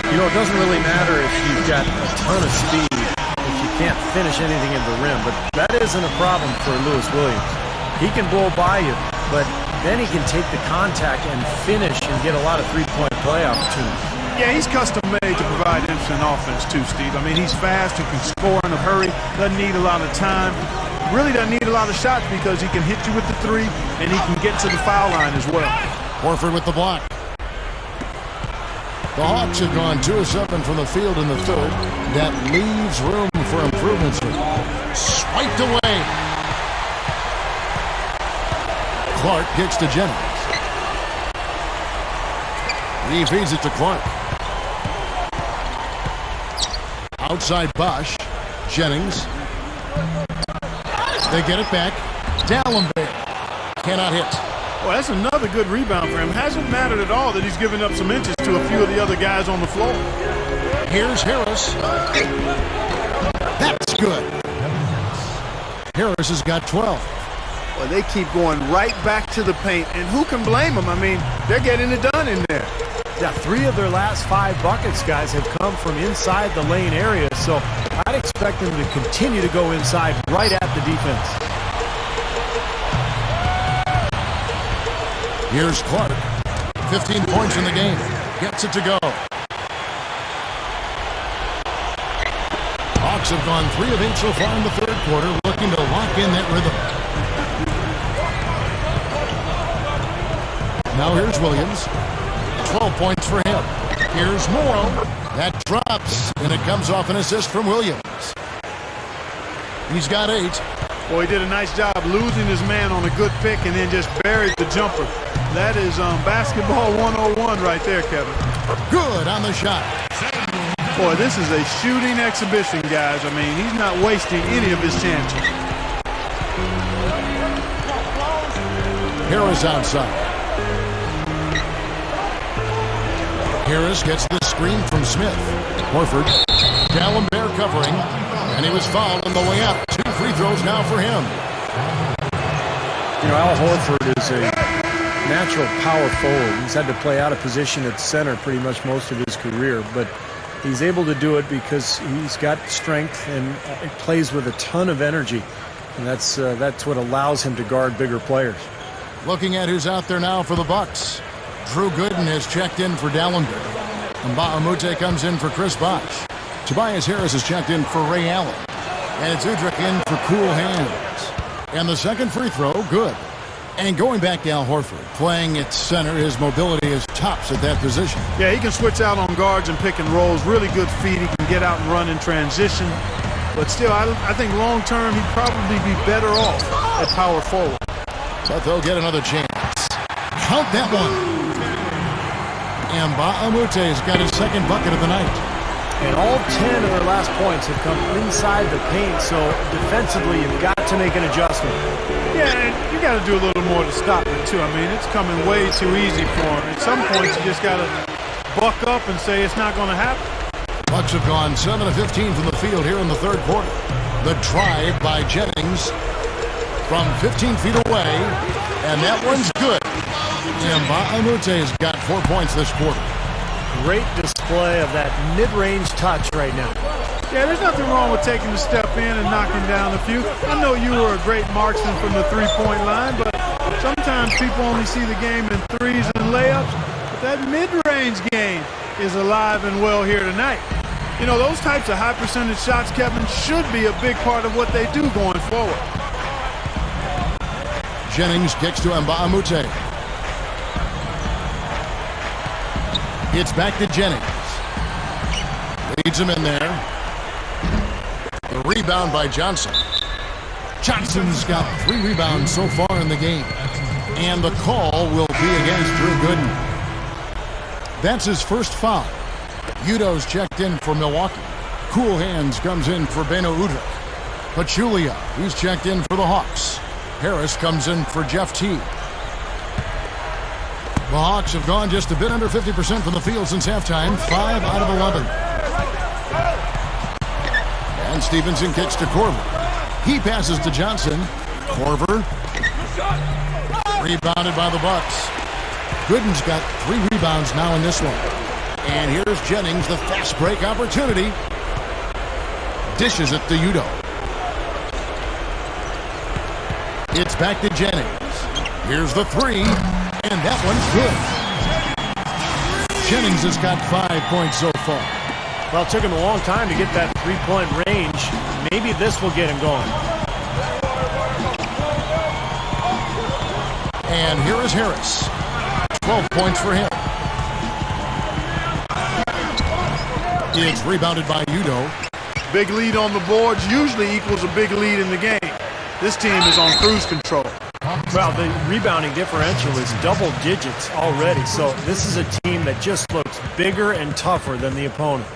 C: You know, it doesn't really matter if you've got a ton of speed if you can't finish anything in the rim, but that isn't a problem for Lewis Williams. He can blow by you, but then he can take the contact and finish and get a lot of three-point play opportunities.
B: Yeah, he's custom-made to provide instant offense too, Steve. I mean, he's fast, he can score in a hurry, doesn't need a lot of time, really doesn't need a lot of shots because he can hit you with the 3 and he can get to the foul line as well.
A: Horford with the block. The Hawks have gone 2 of 7 from the field in the third. That leaves room for improvements here. Swiped away. Clark kicks to Jennings. He feeds it to Clark. Outside Bosh. Jennings. They get it back. D'Alembert cannot hit.
B: Well, that's another good rebound for him. Hasn't mattered at all that he's given up some inches to a few of the other guys on the floor.
A: Here's Harris. That's good. Harris has got 12.
B: Well, they keep going right back to the paint, and who can blame them? I mean, they're getting it done in there.
C: Yeah, 3 of their last 5 buckets, guys, have come from inside the lane area, so I'd expect them to continue to go inside right at the defense.
A: Here's Clark. 15 points in the game. Gets it to go. Hawks have gone 3 of 8 so far in the third quarter, looking to lock in that rhythm. Now here's Williams. 12 points for him. Here's Morrow. That drops, and it comes off an assist from Williams. He's got 8.
B: Boy, he did a nice job losing his man on a good pick and then just buried the jumper. That is basketball 101 right there, Kevin.
A: Good on the shot.
B: Boy, this is a shooting exhibition, guys. I mean, he's not wasting any of his chances.
A: Harris outside. Harris gets the screen from Smith. Horford. D'Alembert covering. And he was fouled on the way up. 2 free throws now for him.
C: You know, Al Horford is a natural power forward. He's had to play out of position at center pretty much most of his career, but he's able to do it because he's got strength and plays with a ton of energy, and that's what allows him to guard bigger players.
A: Looking at who's out there now for the Bucks. Drew Gooden has checked in for D'Alembert. And Bahamute comes in for Chris Bosh. Tobias Harris has checked in for Ray Allen. And it's Udrich in for Cool Hands. And the second free throw, good. And going back to Al Horford, playing at center, his mobility is tops at that position.
B: Yeah, he can switch out on guards and pick and rolls. Really good feet. He can get out and run in transition. But still, I think long-term, he'd probably be better off at power forward.
A: But they'll get another chance. Count that one. And Bahamute has got his second bucket of the night.
C: And all 10 of their last points have come inside the paint, so defensively you've got to make an adjustment.
B: Yeah, and you got to do a little more to stop it, too. I mean, it's coming way too easy for him. At some points, you just got to buck up and say it's not going to happen.
A: Bucks have gone 7 of 15 from the field here in the third quarter. The drive by Jennings from 15 feet away, and that one's good. Nba2K13 has got 4 points this quarter.
C: Great display of that mid-range touch right now.
B: Yeah, there's nothing wrong with taking a step in and knocking down a few. I know you were a great marksman from the three-point line, but sometimes people only see the game in threes and layups. But that mid-range game is alive and well here tonight. You know, those types of high-percentage shots, Kevin, should be a big part of what they do going forward.
A: Jennings kicks to Nba2K13. It's back to Jennings. Leads him in there. The rebound by Johnson. Johnson's got 3 rebounds so far in the game. And the call will be against Drew Gooden. That's his first foul. Udo's checked in for Milwaukee. Cool Hands comes in for Beno Udrih. Pachulia, he's checked in for the Hawks. Harris comes in for Jeff Teague. The Hawks have gone just a bit under 50% from the field since halftime, 5 out of 11. And Stevenson kicks to Korver. He passes to Johnson. Korver. Rebounded by the Bucks. Gooden's got 3 rebounds now in this one. And here's Jennings, the fast break opportunity. Dishes it to Udo. It's back to Jennings. Here's the 3, and that one's good. Jennings has got 5 points so far.
C: Well, it took him a long time to get that three-point range. Maybe this will get him going.
A: And here is Harris. 12 points for him. It's rebounded by Udo.
B: Big lead on the boards usually equals a big lead in the game. This team is on cruise control.
C: Well, the rebounding differential is double digits already, so this is a team that just looks bigger and tougher than the opponent.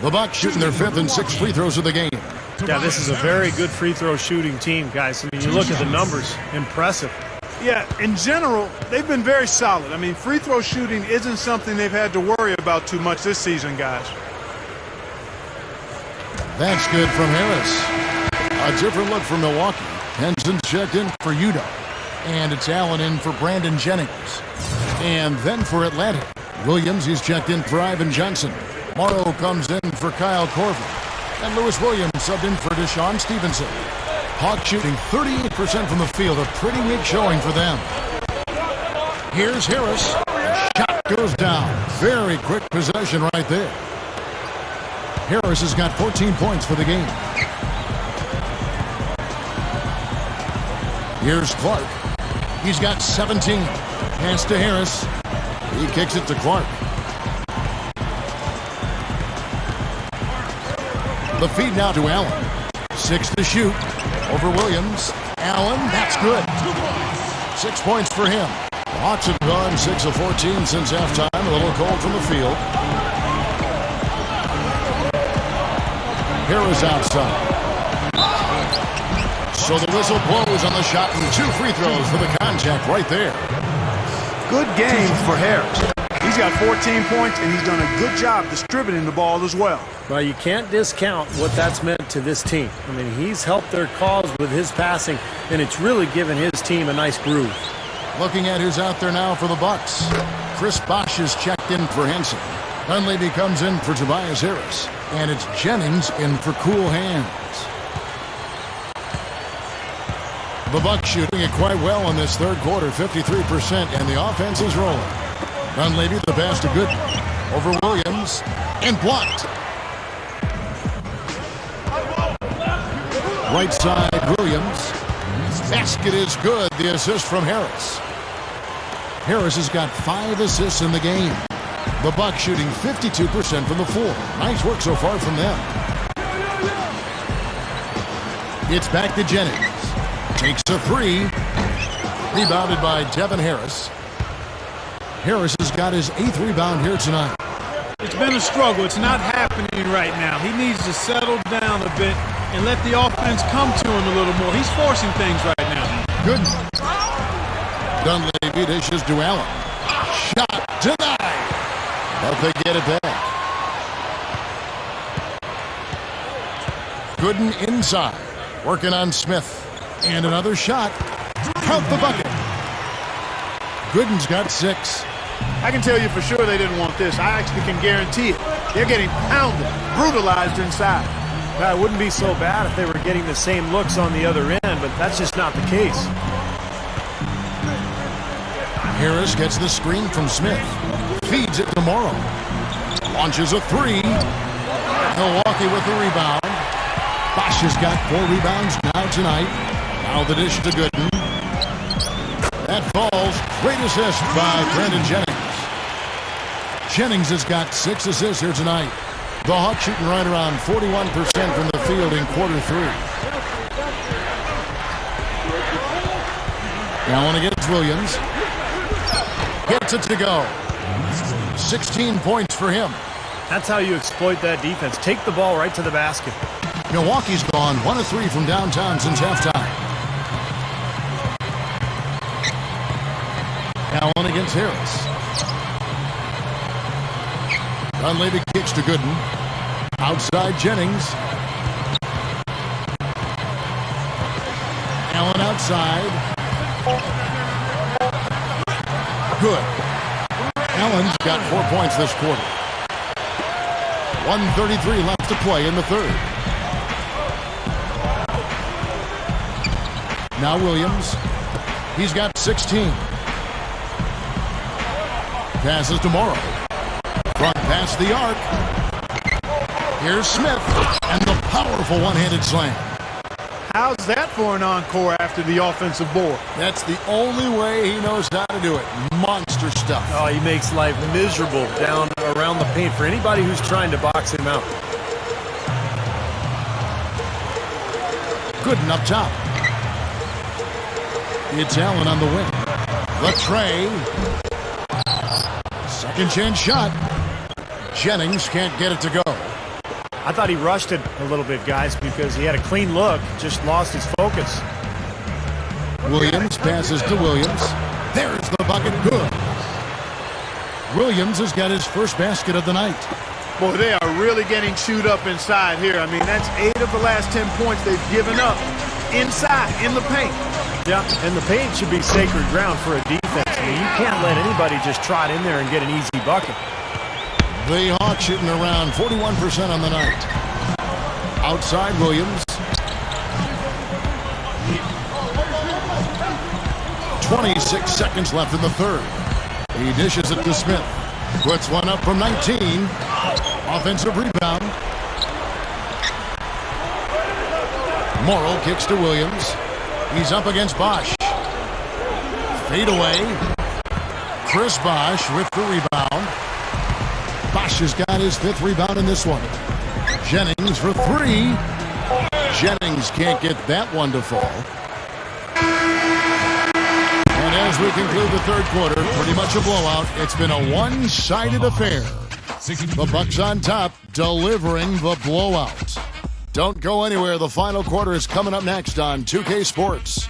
A: The Bucks shooting their 5th and 6th free throws of the game.
C: Yeah, this is a very good free throw shooting team, guys. I mean, you look at the numbers, impressive.
B: Yeah, in general, they've been very solid. I mean, free throw shooting isn't something they've had to worry about too much this season, guys.
A: That's good from Harris. A different look for Milwaukee. Henson's checked in for Udo. And it's Allen in for Brandon Jennings. And then for Atlanta, Williams, he's checked in for Ivan Johnson. Morrow comes in for Kyle Korver. And Lewis Williams subbed in for Deshaun Stevenson. Hawks shooting 38% from the field, a pretty weak showing for them. Here's Harris. Shot goes down. Very quick possession right there. Harris has got 14 points for the game. Here's Clark. He's got 17. Pass to Harris. He kicks it to Clark. The feed now to Allen. 6 to shoot. Over Williams. Allen, that's good. 6 points for him. The Hawks have gone 6 of 14 since halftime. A little cold from the field. Harris outside. So the whistle blows on the shot and 2 free throws for the contact right there.
B: Good game for Harris. He's got 14 points, and he's done a good job distributing the ball as well.
C: Well, you can't discount what that's meant to this team. I mean, he's helped their cause with his passing, and it's really given his team a nice groove.
A: Looking at who's out there now for the Bucks. Chris Bosh is checked in for Henson. Dunleavy comes in for Tobias Harris. And it's Jennings in for Cool Hands. The Bucks shooting it quite well in this third quarter, 53%, and the offense is rolling. Dunleavy, the pass to Gooden. Over Williams, and blocked. Right side, Williams. Basket is good. The assist from Harris. Harris has got 5 assists in the game. The Bucks shooting 52% from the floor. Nice work so far from them. It's back to Jennings. Takes a 3. Rebounded by Devin Harris. Harris has got his 8th rebound here tonight.
B: It's been a struggle. It's not happening right now. He needs to settle down a bit and let the offense come to him a little more. He's forcing things right now.
A: Gooden. Dunleavy dishes to Allen. Shot denied. But they get it back. Gooden inside. Working on Smith. And another shot. Count the bucket. Gooden's got 6.
B: I can tell you for sure they didn't want this. I actually can guarantee it. They're getting pounded, brutalized inside.
C: Now, it wouldn't be so bad if they were getting the same looks on the other end, but that's just not the case.
A: Harris gets the screen from Smith. Feeds it to Morrow. Launches a 3. Milwaukee with the rebound. Bosh has got 4 rebounds now tonight. Now the dish to Gooden. That falls. Great assist by Brandon Jennings. Jennings has got 6 assists here tonight. The Hawks shooting right around 41% from the field in quarter 3. Allen against Williams. Gets it to go. 16 points for him.
C: That's how you exploit that defense. Take the ball right to the basket.
A: Milwaukee's gone 1 of 3 from downtown since halftime. Allen against Harris. Dunleavy kicks to Gooden. Outside Jennings. Allen outside. Good. Allen's got 4 points this quarter. 1:33 left to play in the third. Now Williams. He's got 16. Passes to Morrow. Front past the arc. Here's Smith. And the powerful one-handed slam.
B: How's that for an encore after the offensive board?
A: That's the only way he knows how to do it. Monster stuff.
C: Oh, he makes life miserable down around the paint for anybody who's trying to box him out.
A: Gooden up top. It's Allen on the wing. The tray. Second chance shot. Jennings can't get it to go.
C: I thought he rushed it a little bit, guys, because he had a clean look, just lost his focus.
A: Williams passes to Williams. There's the bucket. Good. Williams has got his first basket of the night.
B: Boy, they are really getting chewed up inside here. I mean, that's 8 of the last 10 points they've given up inside, in the paint.
C: Yeah, and the paint should be sacred ground for a defense. I mean, you can't let anybody just trot in there and get an easy bucket.
A: The Hawks shooting around 41% on the night. Outside Williams. 26 seconds left in the third. He dishes it to Smith. Puts one up from 19. Offensive rebound. Morrow kicks to Williams. He's up against Bosh. Fade away. Chris Bosh with the rebound. Bosh has got his 5th rebound in this one. Jennings for 3. Jennings can't get that one to fall. And as we conclude the third quarter, pretty much a blowout. It's been a one-sided affair. The Bucks on top, delivering the blowout. Don't go anywhere. The final quarter is coming up next on 2K Sports.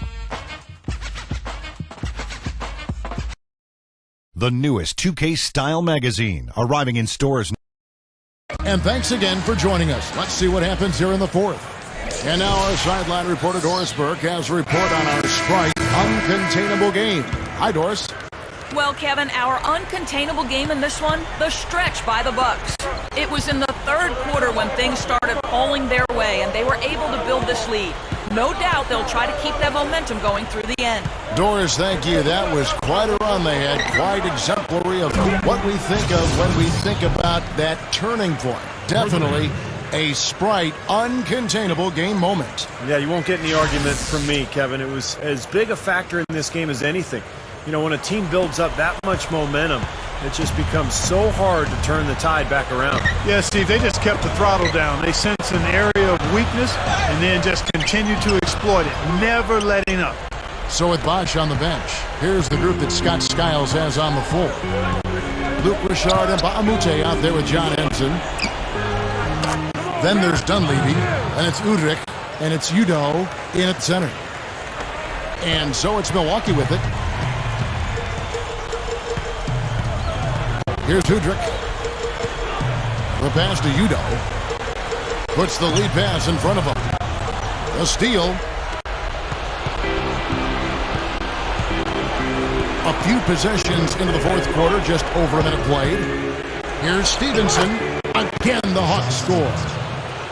E: The newest 2K Style magazine, arriving in stores.
A: And thanks again for joining us. Let's see what happens here in the fourth. And now our sideline reporter Doris Burke has a report on our Sprite uncontainable game. Hi, Doris.
D: Well, Kevin, our uncontainable game in this one, the stretch by the Bucks. It was in the third quarter when things started falling their way, and they were able to build this lead. No doubt they'll try to keep that momentum going through the end.
A: Doris, thank you. That was quite a run they had, quite exemplary of what we think of when we think about that turning point. Definitely a Sprite uncontainable game moment.
C: Yeah, you won't get any argument from me, Kevin. It was as big a factor in this game as anything. You know, when a team builds up that much momentum, it just becomes so hard to turn the tide back around.
B: Yeah, Steve, they just kept the throttle down. They sensed an area of weakness and then just continued to exploit it, never letting up.
A: So with Bosh on the bench, here's the group that Scott Skiles has on the floor. Luke Richard and Baamute out there with John Ensign. Then there's Dunleavy, and it's Udrich, and it's Udo in at center. And so it's Milwaukee with it. Here's Udrich. The pass to Udo. Puts the lead pass in front of him. A steal. A few possessions into the fourth quarter, just over a minute played. Here's Stevenson. Again, the Hawks score.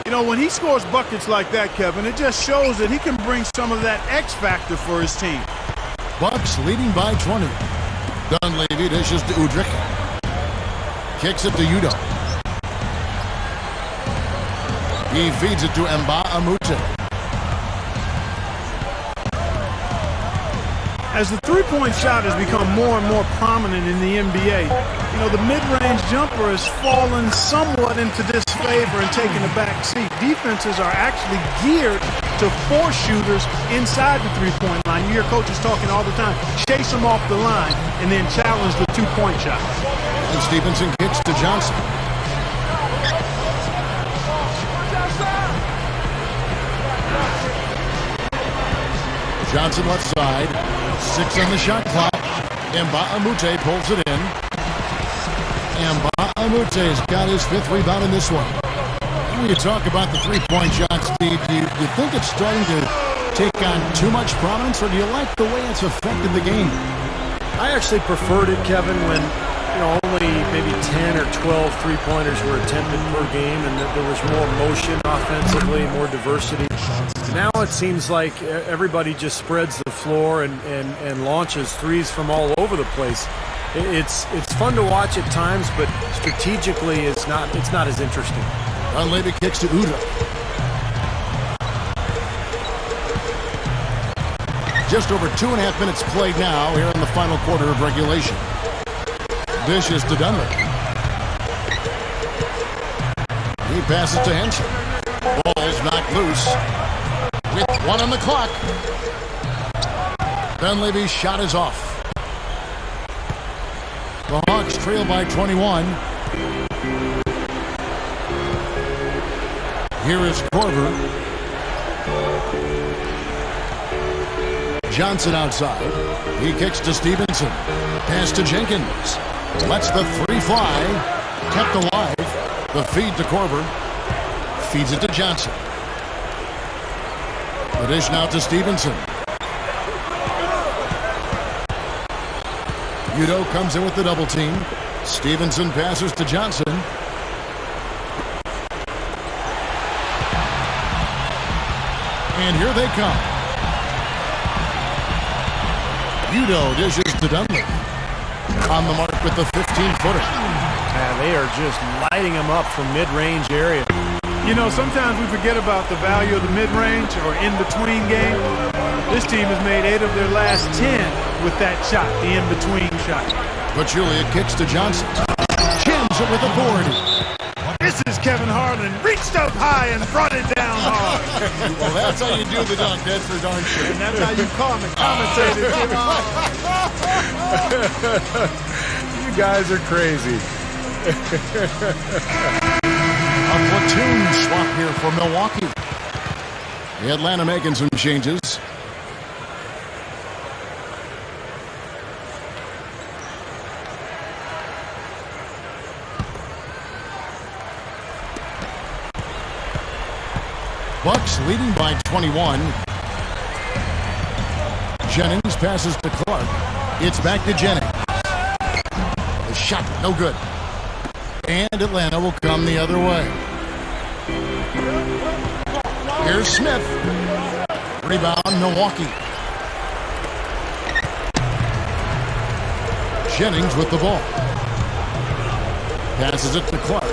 B: You know, when he scores buckets like that, Kevin, it just shows that he can bring some of that X factor for his team.
A: Bucks leading by 20. Dunleavy dishes to Udrich. Kicks it to Udo. He feeds it to Nba2K13.
B: As the three-point shot has become more and more prominent in the NBA, you know, the mid-range jumper has fallen somewhat into disfavor and taken a back seat. Defenses are actually geared to force shooters inside the three-point line. You hear coaches talking all the time, chase them off the line and then challenge the two-point shot.
A: And Stevenson kicks to Johnson. Johnson left side. 6 on the shot clock. Nba2K13 pulls it in. Nba2K13's got his 5th rebound in this one. When you talk about the three-point shot, Steve, do you think it's starting to take on too much prominence, or do you like the way it's affected the game?
C: I actually preferred it, Kevin, when only maybe 10 or 12 three-pointers were attempted per game, and that there was more motion offensively, more diversity. Now it seems like everybody just spreads the floor and launches threes from all over the place. It's fun to watch at times, but strategically it's not as interesting.
A: Dunleavy kicks to Udo. Just over 2.5 minutes played now here in the final quarter of regulation. Dishes to Dunleavy. He passes to Henson. Ball's knocked loose. With 1 on the clock. Dunleavy's shot is off. The Hawks trail by 21. Here is Korver. Johnson outside. He kicks to Stevenson. Pass to Jenkins. Lets the 3 fly. Kept alive. The feed to Korver. Feeds it to Johnson. The dish now to Stevenson. Udo comes in with the double team. Stevenson passes to Johnson. And here they come. Udo dishes to Dunleavy. On the mark with the 15-footer.
C: They are just lighting him up from mid-range area.
B: You know, sometimes we forget about the value of the mid-range or in-between game. This team has made 8 of their last 10 with that shot, the in-between shot.
A: Pachulia kicks to Johnson. Jams it with authority.
B: This is Kevin Harlan. Reached up high and brought it down hard.
A: Well, that's how you do the dunk. That's for darn sure.
B: And that's how you commentate it.
C: You guys are crazy.
A: A platoon swap here for Milwaukee. The Atlanta making some changes. Bucks leading by 21. Jennings passes to Clark. It's back to Jennings. The shot, no good. And Atlanta will come the other way. Here's Smith. Rebound, Milwaukee. Jennings with the ball. Passes it to Clark.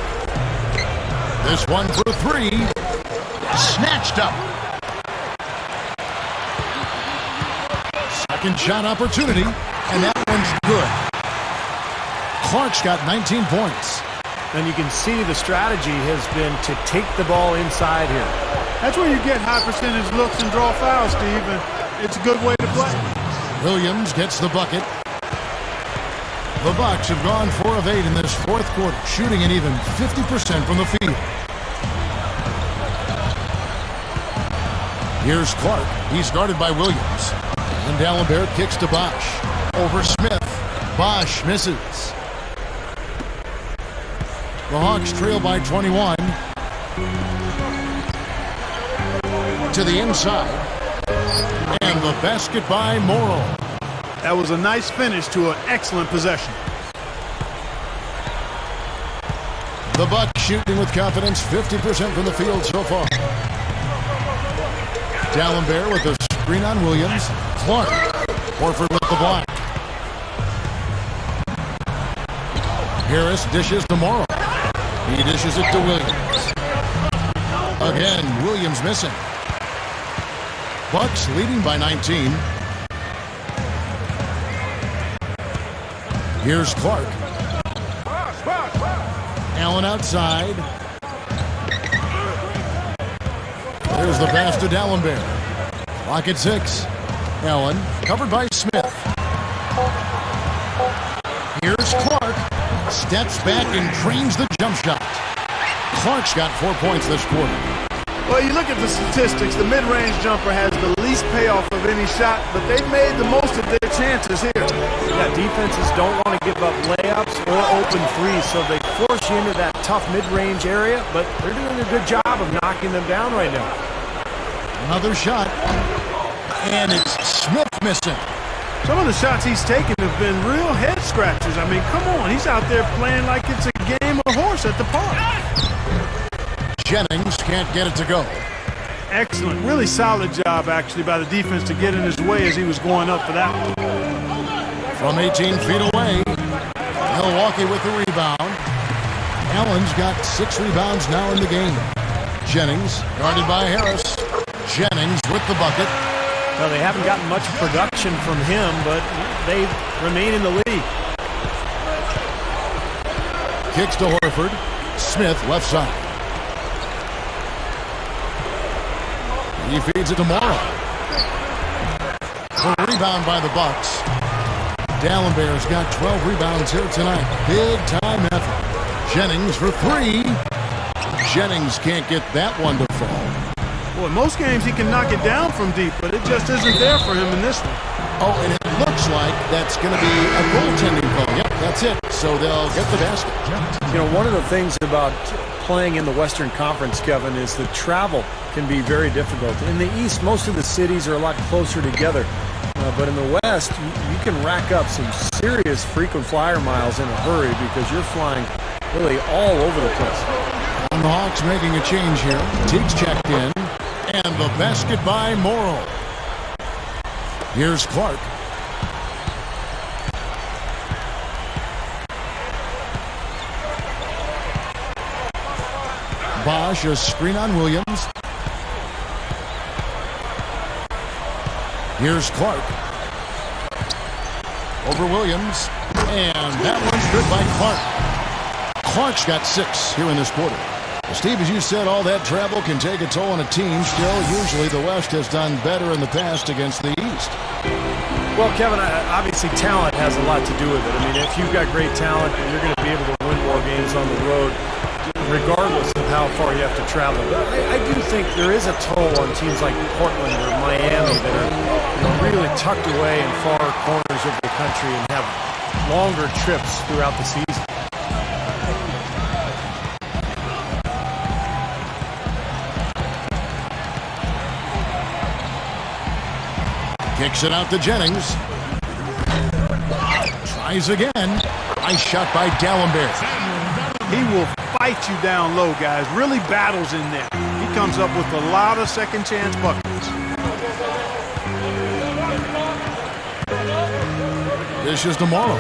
A: This one for 3. Snatched up. Second shot opportunity, and that one's good. Clark's got 19 points.
C: And you can see the strategy has been to take the ball inside here.
B: That's where you get high percentage looks and draw fouls, Steve, and it's a good way to play.
A: Williams gets the bucket. The Bucks have gone 4 of 8 in this fourth quarter, shooting an even 50% from the field. Here's Clark. He's guarded by Williams. And D'Alembert kicks to Bosh. Over Smith. Bosh misses. The Hawks trail by 21. To the inside. And the basket by Morrow.
B: That was a nice finish to an excellent possession.
A: The Bucks shooting with confidence, 50% from the field so far. D'Alembert with the screen on Williams. Clark. Horford with the block. Harris dishes to Morrow. He dishes it to Williams. Again, Williams missing. Bucks leading by 19. Here's Clark. Allen outside. There's the pass to D'Alembert. Clock at 6. Allen covered by Smith. Here's Clark. Steps back and drains the jump shot. Clark's got 4 points this quarter.
B: Well, you look at the statistics, the mid-range jumper has the least payoff of any shot, but they've made the most of their chances here.
C: Yeah, defenses don't want to give up layups or open threes, so they force you into that tough mid-range area, but they're doing a good job of knocking them down right now.
A: Another shot. And it's Smith missing.
B: Some of the shots he's taken have been real head scratchers. I mean, come on, he's out there playing like it's a game of horse at the park.
A: Jennings can't get it to go.
B: Excellent. Really solid job, actually, by the defense to get in his way as he was going up for that one.
A: From 18 feet away, Milwaukee with the rebound. Allen's got 6 rebounds now in the game. Jennings guarded by Harris. Jennings with the bucket.
C: Well, they haven't gotten much production from him, but they remain in the lead.
A: Kicks to Horford. Smith left side. He feeds it to Morrow. A rebound by the Bucks. D'Alembert's got 12 rebounds here tonight. Big time effort. Jennings for 3. Jennings can't get that one to fall.
B: Boy, most games he can knock it down from deep, but it just isn't there for him in this one.
A: Oh, and it looks like that's going to be a goaltending call. Yep, that's it. So they'll get the basket.
C: You know, one of the things about playing in the Western Conference, Kevin, is the travel can be very difficult. In the East, most of the cities are a lot closer together. But in the West, you can rack up some serious frequent flyer miles in a hurry because you're flying really all over the place.
A: And the Hawks making a change here. Teague's checked in. And the basket by Morrow. Here's Clark. Bosh, a screen on Williams. Here's Clark. Over Williams. And that one's good by Clark. Clark's got 6 here in this quarter. Steve, as you said, all that travel can take a toll on a team. Still, usually the West has done better in the past against the East.
C: Well, Kevin, obviously talent has a lot to do with it. I mean, if you've got great talent, you're going to be able to win more games on the road, regardless of how far you have to travel. But I do think there is a toll on teams like Portland or Miami that are really tucked away in far corners of the country and have longer trips throughout the season.
A: Kicks it out to Jennings. Tries again. Nice shot by D'Alembert.
B: He will fight you down low, guys. Really battles in there. He comes up with a lot of second chance buckets.
A: This is tomorrow.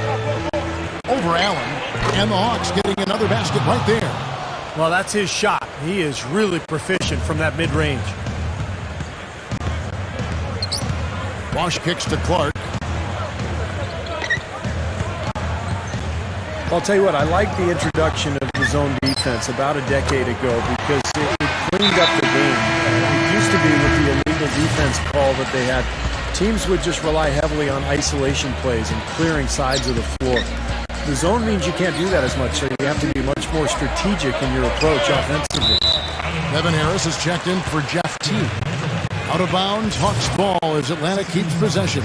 A: Over Allen. And the Hawks getting another basket right there.
C: Well, that's his shot. He is really proficient from that mid-range.
A: Bosh kicks to Clark.
C: I'll tell you what, I like the introduction of the zone defense about a decade ago because it cleaned up the game. It used to be with the illegal defense call that they had, teams would just rely heavily on isolation plays and clearing sides of the floor. The zone means you can't do that as much, so you have to be much more strategic in your approach offensively.
A: Kevin Harris has checked in for Jeff Teague. Out of bounds, Hawks ball as Atlanta keeps possession.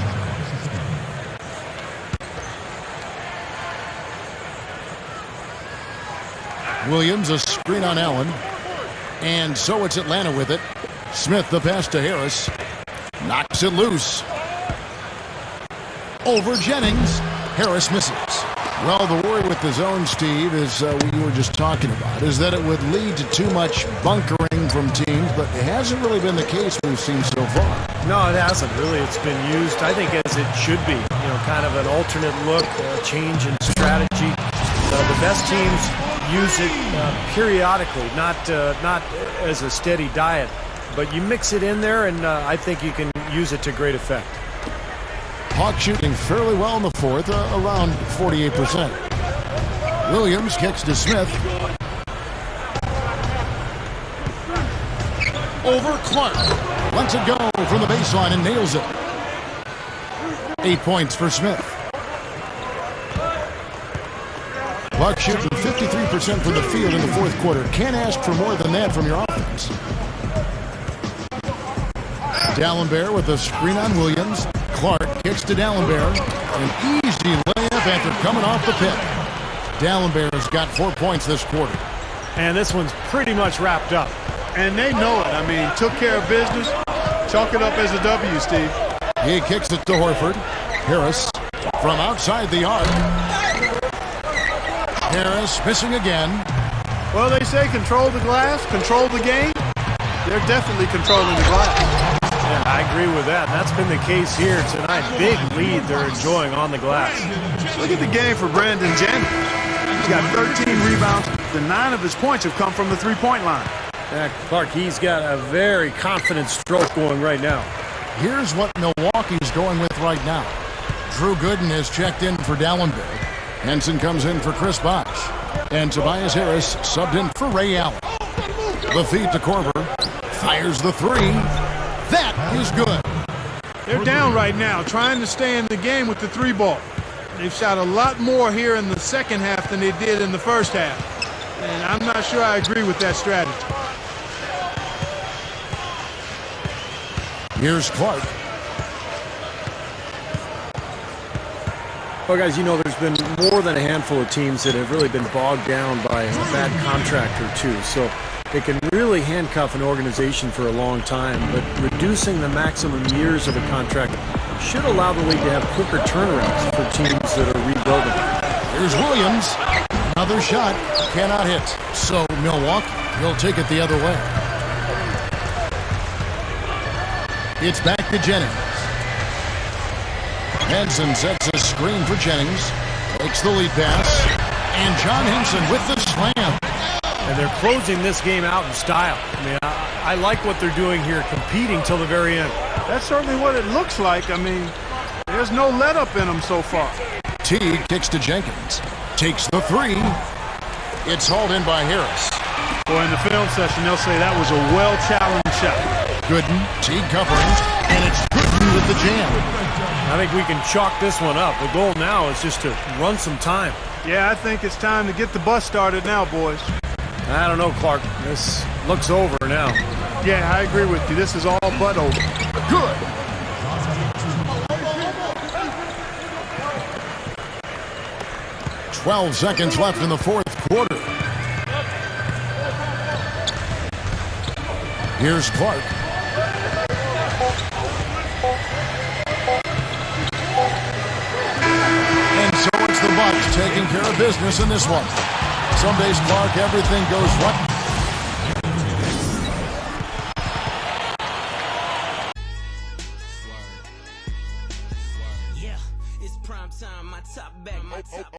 A: Williams, a screen on Allen. And so it's Atlanta with it. Smith, the pass to Harris. Knocks it loose. Over Jennings. Harris misses. Well, the worry with the zone, Steve, is what you were just talking about, is that it would lead to too much bunkering from teams, but it hasn't really been the case we've seen so far.
C: No, it hasn't really. It's been used, I think, as it should be. You know, kind of an alternate look, a change in strategy. The best teams use it periodically, not as a steady diet. But you mix it in there, and I think you can use it to great effect.
A: Hawks shooting fairly well in the fourth, around 48%. Williams kicks to Smith. Over Clark. Lets it go from the baseline and nails it. 8 points for Smith. Clark shooting 53% from the field in the fourth quarter. Can't ask for more than that from your offense. Dallenberg with a screen on Williams. Clark kicks to Dallenberg. An easy layup after coming off the pick. Dallenberg's got 4 points this quarter.
C: And this one's pretty much wrapped up.
B: And they know it. I mean, took care of business. Chalk it up as a W, Steve.
A: He kicks it to Horford. Harris from outside the arc. Harris missing again.
B: Well, they say control the glass, control the game. They're definitely controlling the glass.
C: Yeah, I agree with that. That's been the case here tonight. Big lead they're enjoying on the glass.
B: Look at the game for Brandon Jennings. He's got 13 rebounds. The 9 of his points have come from the three-point line.
C: Yeah, Clark, he's got a very confident stroke going right now.
A: Here's what Milwaukee's going with right now. Drew Gooden has checked in for Dallenberg. Henson comes in for Chris Bosh. And Tobias Harris subbed in for Ray Allen. The feed to Korver. Fires the three. That is good.
B: They're down right now, trying to stay in the game with the three ball. They've shot a lot more here in the second half than they did in the first half. And I'm not sure I agree with that strategy.
A: Here's Clark.
C: Well, guys, you know there's been more than a handful of teams that have really been bogged down by a bad contract or two. So they can really handcuff an organization for a long time, but reducing the maximum years of a contract should allow the league to have quicker turnarounds for teams that are rebuilding.
A: Here's Williams. Another shot. Cannot hit. So Milwaukee will take it the other way. It's back to Jennings. Henson sets a screen for Jennings. Takes the lead pass. And John Henson with the slam.
C: And they're closing this game out in style. I mean, I like what they're doing here, competing till the very end.
B: That's certainly what it looks like. I mean, there's no let up in them so far.
A: Teague kicks to Jenkins. Takes the three. It's hauled in by Harris.
B: Boy, in the film session, they'll say that was a well-challenged shot.
A: Gooden, Teague covering, and it's Gooden with the jam.
C: I think we can chalk this one up. The goal now is just to run some time.
B: Yeah, I think it's time to get the bus started now, boys.
C: I don't know, Clark. This looks over now.
B: Yeah, I agree with you. This is all but over.
A: Good. "12 seconds left in the fourth quarter. Here's Clark. And so it's the Bucks taking care of business in this one. Some days, Clark, everything goes right.
G: Yeah, it's prime time, my top back, my top